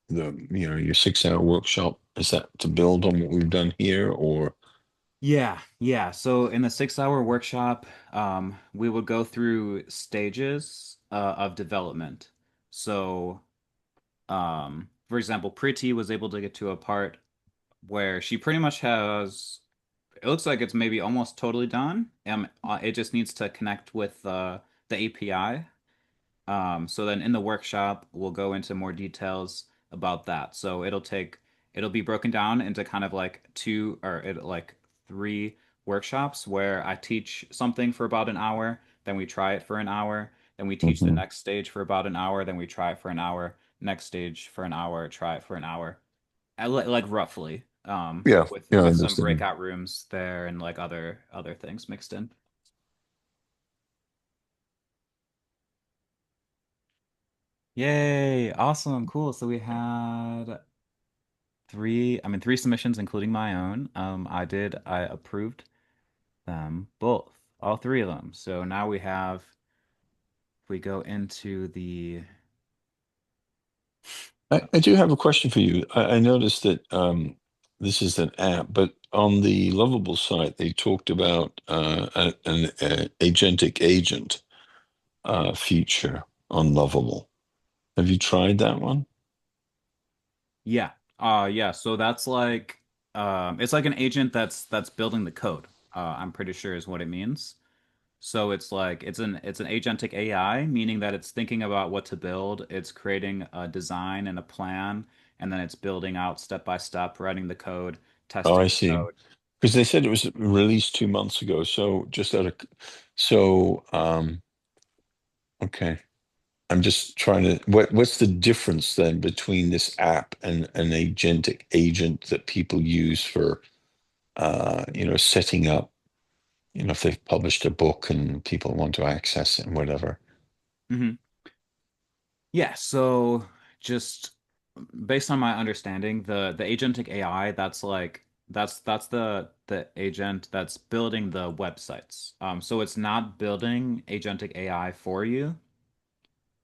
your 6-hour workshop? Is that to build on what we've done here, or? yeah, yeah. So in the 6 hour workshop, we would go through stages of development. So, for example, Pretty was able to get to a part where she pretty much has, it looks like it's maybe almost totally done. It just needs to connect with the API. So then in the workshop, we'll go into more details about that. So it'll be broken down into kind of like like three workshops where I teach something for about an hour, then we try it for an hour, then we teach the Mhm. next stage for about an hour, then we try it for an hour, next stage for an hour, try it for an hour. Like roughly, Yeah, yeah, I with some understand. breakout rooms there and like other things mixed in. Yay, awesome, cool. So we had three submissions, including my own. I approved them both, all three of them. So now if we go into the, I do have a question for you. I noticed that this is an app, but on the Lovable site, they talked about an agentic agent feature on Lovable. Have you tried that one? yeah, yeah. So that's like, it's like an agent that's building the code. I'm pretty sure is what it means. So it's like it's an agentic AI, meaning that it's thinking about what to build, it's creating a design and a plan, and then it's building out step by step, writing the code, Oh, testing I the see. code. Because they said it was released 2 months ago. So just out of, so okay. I'm just trying to, what's the difference then between this app and an agentic agent that people use for setting up, if they've published a book and people want to access it and whatever. Hmm. Yeah, so just based on my understanding, the agentic AI, that's the agent that's building the websites. So it's not building agentic AI for you.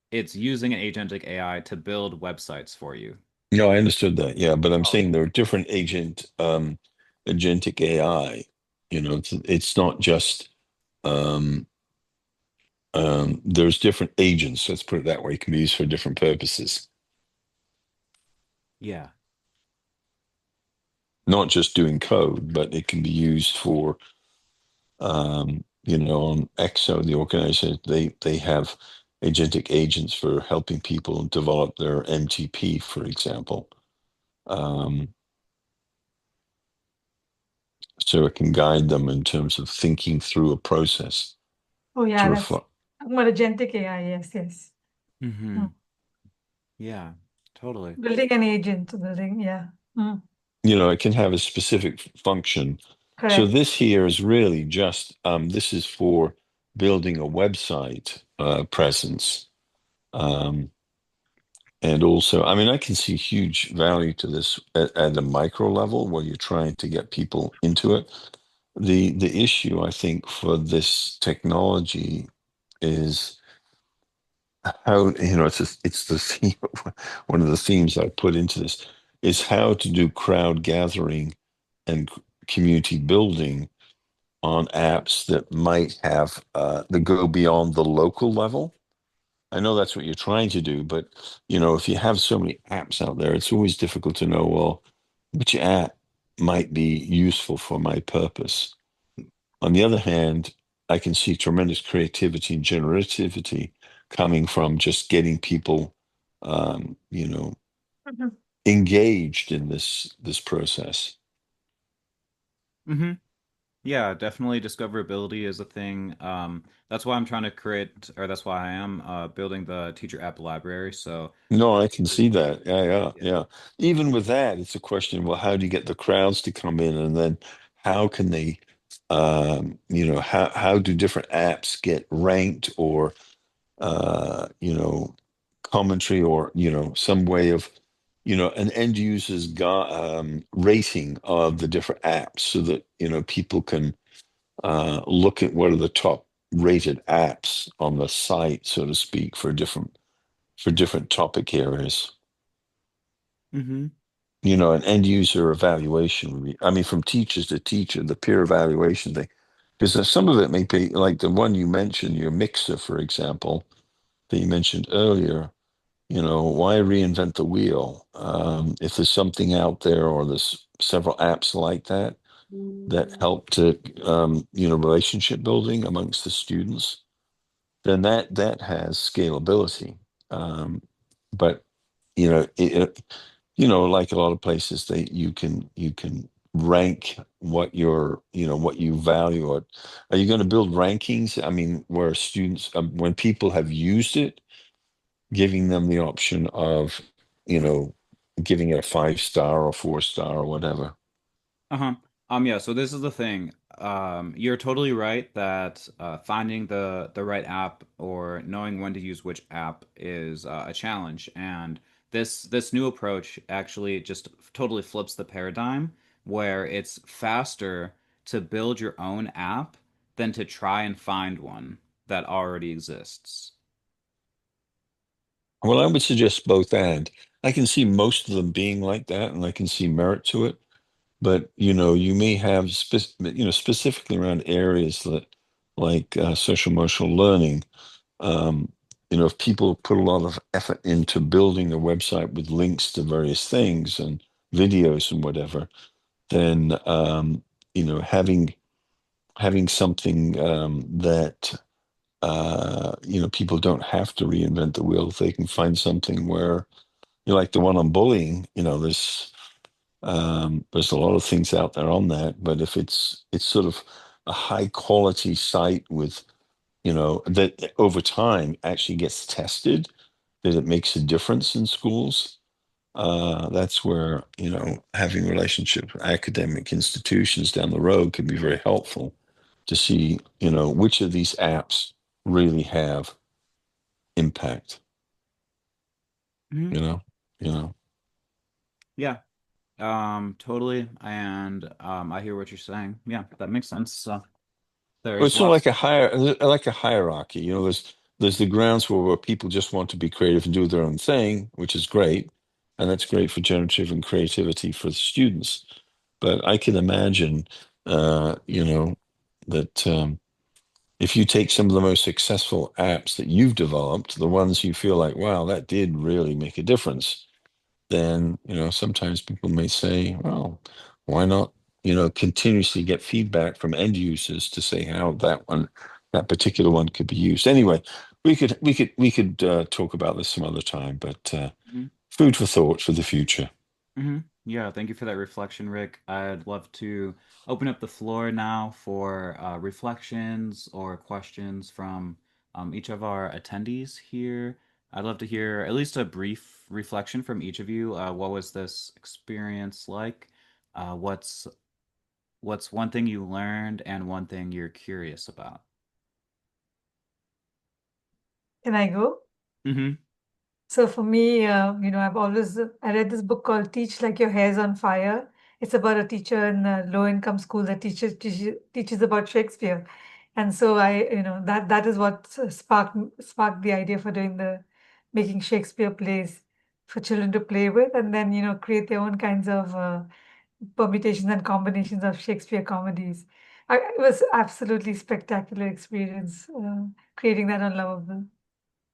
It's using an agentic AI to build websites for you. No, I understood that. Yeah, but I'm Oh, saying there are different agentic AI. It's not just um, there's different agents. Let's put it that way. It can be used for different purposes, yeah. not just doing code, but it can be used for on EXO, the organization, they have agentic agents for helping people develop their MTP, for example. Um, so it can guide them in terms of thinking through a process Oh, to yeah, that's reflect. more agentic AI. Yes, yes. Hmm. Mm. Yeah, totally. Building an agent, yeah. Mm. It can have a specific function. So Correct. this here is really just this is for building a website presence. Um, And also, I mean, I can see huge value to this at a micro level where you're trying to get people into it. The issue, I think, for this technology is how, it's the theme, one of the themes I put into this is how to do crowd gathering and community building on apps that might have that go beyond the local level. I know that's what you're trying to do, but if you have so many apps out there, it's always difficult to know, well, which app might be useful for my purpose. On the other hand, I can see tremendous creativity and generativity coming from just getting people, um, you know, Mhm. engaged in this process. Hmm. Yeah, definitely discoverability is a thing. That's why I'm trying to create, or that's why I am building the teacher app library. So No, I can see teachers, that. Yeah, yeah, yeah. yeah. Even with that, it's a question, well, how do you get the crowds to come in? And then how can they, how do different apps get ranked or, commentary or, some way of, an end user's rating of the different apps so that, people can look at what are the top rated apps on the site, so to speak, for different topic areas. Mm-hmm. An end user evaluation would be, I mean, from teachers to teacher, the peer evaluation thing, because some of it may be like the one you mentioned, your mixer, for example, that you mentioned earlier. Why reinvent the wheel? If there's something out there, or there's several apps like that help to, relationship building amongst the students, then that has scalability. But like a lot of places, you can rank what you value. Are you going to build rankings? I mean, where students, when people have used it, giving them the option of, you know, giving it a 5 star or 4 star or whatever. Uh-huh. Yeah, so this is the thing. You're totally right that finding the right app or knowing when to use which app is a challenge. And this new approach actually just totally flips the paradigm where it's faster to build your own app than to try and find one that already exists. Well, I would suggest both, and I can see most of them being like that, and I can see merit to it. But you may have specifically around areas that, like social emotional learning. Um, if people put a lot of effort into building a website with links to various things and videos and whatever, then having something that people don't have to reinvent the wheel. If they can find something where, like the one on bullying, there's a lot of things out there on that, but if it's sort of a high quality site with, that over time actually gets tested, that it makes a difference in schools. That's where, having relationships with academic institutions down the road can be very helpful to see, which of these apps really have impact, Mhm. you know, you know. Yeah, totally. And I hear what you're saying. Yeah, that makes sense. So Well, there's it's sort of lots. like a hierarchy. There's the grounds where people just want to be creative and do their own thing, which is great, and that's great for generative and creativity for the students. But I can imagine, that if you take some of the most successful apps that you've developed, the ones you feel like, wow, that did really make a difference, then sometimes people may say, well, why not continuously get feedback from end users to say how that particular one could be used. Anyway, we could talk about this some other time, but Mhm. food for thought for the future. Yeah, thank you for that reflection, Rick. I'd love to open up the floor now for reflections or questions from each of our attendees here. I'd love to hear at least a brief reflection from each of you. What was this experience like? What's one thing you learned and one thing you're curious about? Can I go? Mm-hmm. So for me, I read this book called Teach Like Your Hair's on Fire. It's about a teacher in a low-income school that teaches about Shakespeare. And so that is what sparked the idea for doing the making Shakespeare plays for children to play with, and then create their own kinds of permutations and combinations of Shakespeare comedies. It was absolutely spectacular experience creating that on Lovable.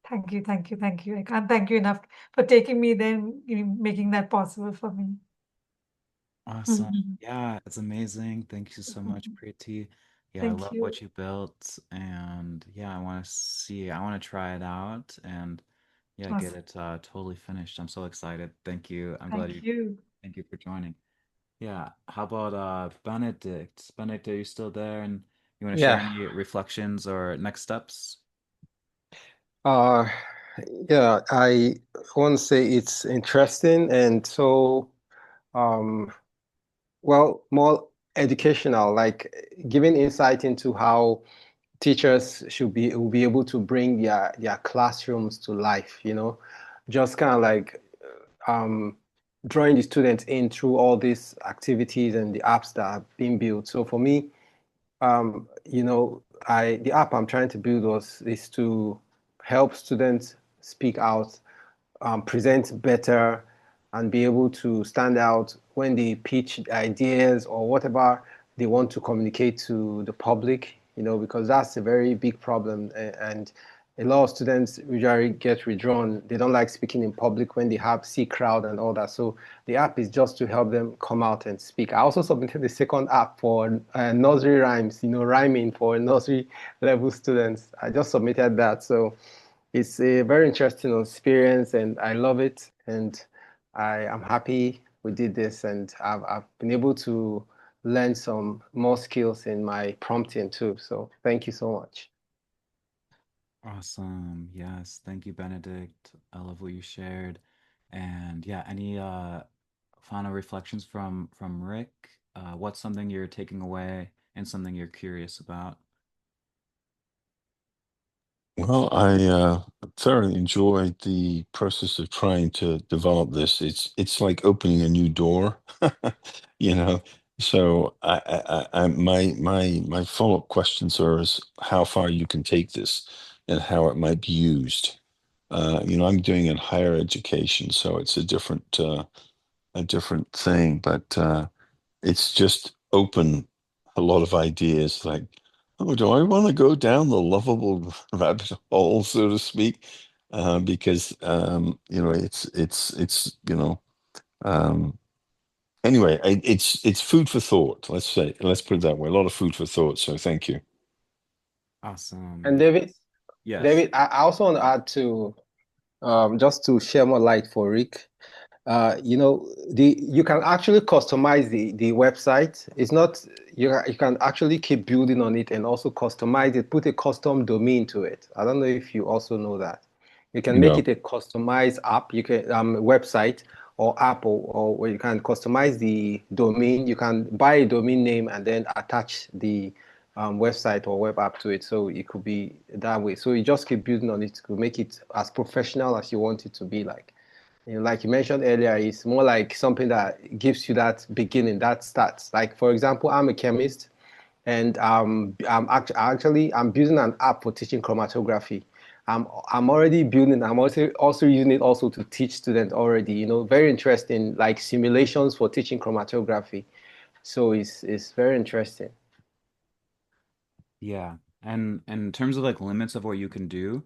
Thank you, thank you, thank you. I can't thank you enough for taking me there and making that possible for me. Awesome. Mhm. Yeah, it's amazing. Thank you so much, Preeti. Yeah, I Thank love you. what you built, and yeah, I want to try it out and yeah, get Awesome. it totally finished. I'm so excited. Thank you. Thank you. Thank you for joining. Yeah, how about Benedict? Benedict, are you still there and you want to share Yeah. any reflections or next steps? Uh, yeah, I want to say it's interesting and so, um, well, more educational, like giving insight into how teachers will be able to bring their classrooms to life, just kind of like, um, drawing the students in through all these activities and the apps that are being built. So for me, the app I'm trying to build is to help students speak out, present better, and be able to stand out when they pitch ideas or whatever they want to communicate to the public, because that's a very big problem. And a lot of students usually get withdrawn. They don't like speaking in public when they see crowd and all that. So the app is just to help them come out and speak. I also submitted the second app for nursery rhymes, rhyming for nursery level students. I just submitted that. So it's a very interesting experience and I love it. And I am happy we did this, and I've been able to learn some more skills in my prompting too. So thank you so much. Awesome. Yes. Thank you, Benedict. I love what you shared. And yeah, any final reflections from Rick? What's something you're taking away and something you're curious about? Well, I thoroughly enjoyed the process of trying to develop this. It's like opening a new door, you know. So my follow-up questions are is how far you can take this and how it might be used. I'm doing in higher education, so it's a different thing, but it's just open a lot of ideas like, oh, do I want to go down the lovable rabbit hole, so to speak? Because um, anyway, it's food for thought. Let's put it that way. A lot of food for thought. So thank you. Awesome. And Yeah. David, Yes. I also want to add to just to share more light for Rick. You can actually customize the website. It's not you can actually keep building on it and also customize it, put a custom domain to it. I don't know if you also know that. You can make No. it a customized app, you can website or app, or where you can customize the domain. You can buy a domain name and then attach the website or web app to it. So it could be that way. So you just keep building on it to make it as professional as you want it to be like. Like you mentioned earlier, it's more like something that gives you that beginning, that starts. Like for example, I'm a chemist, and I'm building an app for teaching chromatography. I'm already building. I'm also using it also to teach students already. Very interesting, like simulations for teaching chromatography. So it's very interesting. Yeah. And in terms of like limits of what you can do,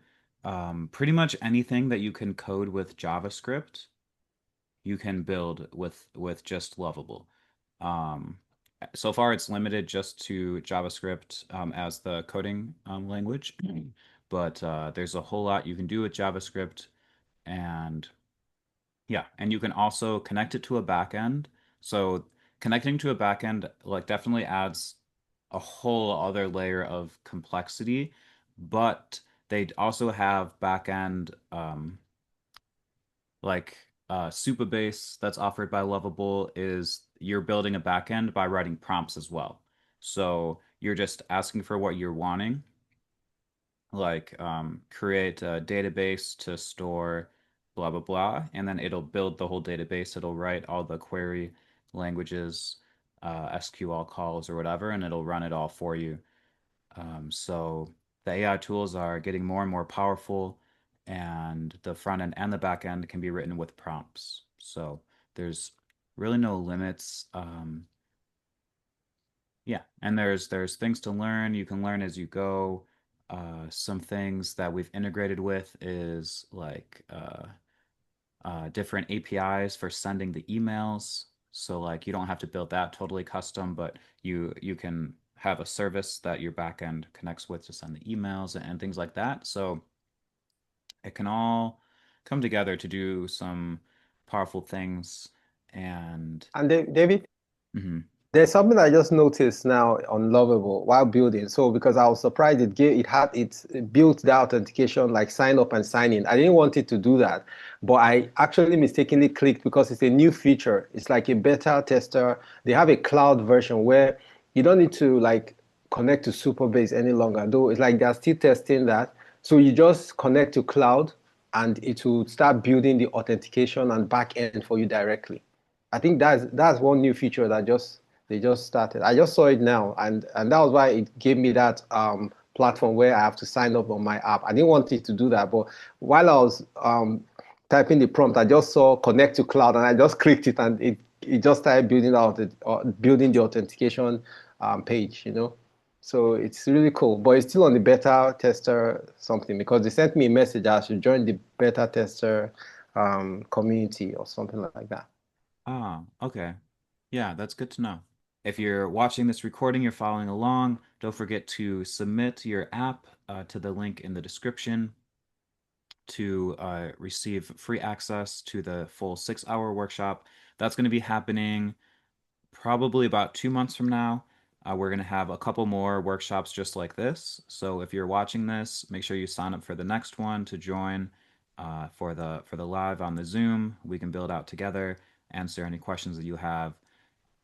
pretty much anything that you can code with JavaScript, you can build with just Lovable. Um, so far, it's limited just to JavaScript as the coding language, but there's a whole lot you can do with JavaScript, and yeah, and you can also connect it to a backend. So connecting to a backend like definitely adds a whole other layer of complexity, but they also have backend like Supabase that's offered by Lovable is you're building a backend by writing prompts as well. So you're just asking for what you're wanting, like create a database to store blah blah blah, and then it'll build the whole database. It'll write all the query languages, SQL calls or whatever, and it'll run it all for you. So the AI tools are getting more and more powerful, and the front end and the back end can be written with prompts. So there's really no limits. Yeah, and there's things to learn. You can learn as you go. Some things that we've integrated with is like different APIs for sending the emails. So like you don't have to build that totally custom, but you can have a service that your backend connects with to send the emails and things like that. So it can all come together to do some powerful things. And And David, mhm. there's something I just noticed now on Lovable while building. So because I was surprised it built the authentication like sign up and sign in. I didn't want it to do that, but I actually mistakenly clicked because it's a new feature. It's like a beta tester. They have a cloud version where you don't need to like connect to Superbase any longer. Though it's like they're still testing that. So you just connect to cloud and it will start building the authentication and back end for you directly. I think that's one new feature that just they just started. I just saw it now, and that was why it gave me that platform where I have to sign up on my app. I didn't want it to do that, but while I was typing the prompt, I just saw connect to cloud, and I just clicked it, and it just started building the authentication page, you know. So it's really cool, but it's still on the beta tester something because they sent me a message I should join the beta tester community or something like that. Ah, okay. Yeah, that's good to know. If you're watching this recording, you're following along, don't forget to submit your app to the link in the description to receive free access to the full 6 hour workshop. That's going to be happening probably about 2 months from now. We're going to have a couple more workshops just like this. So if you're watching this, make sure you sign up for the next one to join for the live on the Zoom. We can build out together, answer any questions that you have.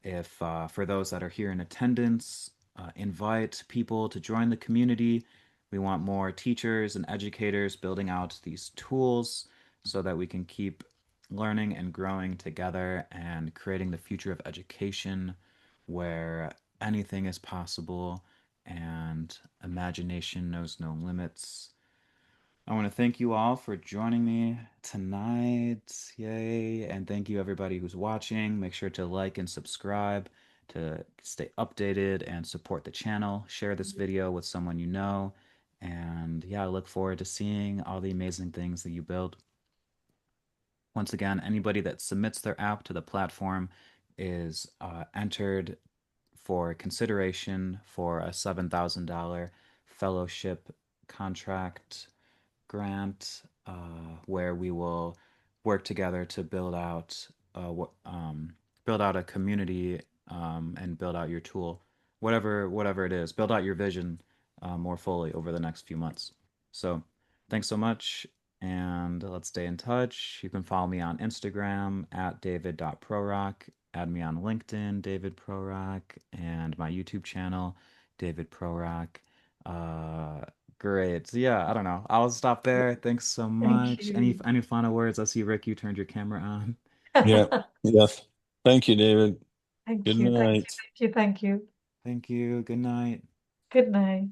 If for those that are here in attendance, invite people to join the community. We want more teachers and educators building out these tools so that we can keep learning and growing together and creating the future of education where anything is possible and imagination knows no limits. I want to thank you all for joining me tonight. Yay. And thank you, everybody who's watching. Make sure to like and subscribe to stay updated and support the channel. Share this video with someone you know. And yeah, I look forward to seeing all the amazing things that you build. Once again, anybody that submits their app to the platform is entered for consideration for a $7,000 fellowship contract grant where we will work together to build out a community and build out your tool, whatever it is, build out your vision more fully over the next few months. So, thanks so much, and let's stay in touch. You can follow me on Instagram at david.prorok, add me on LinkedIn, David Prorok, and my YouTube channel, David Prorok. Uh, Great. So yeah, I don't know. I'll stop there. Thanks so Thank much. Any you. any final words? I see Rick, you turned your camera on. Yeah. Yes. Thank you, David. Good Thank you. Thank you. night. Thank you. Thank you. Thank you. Good night. Good night.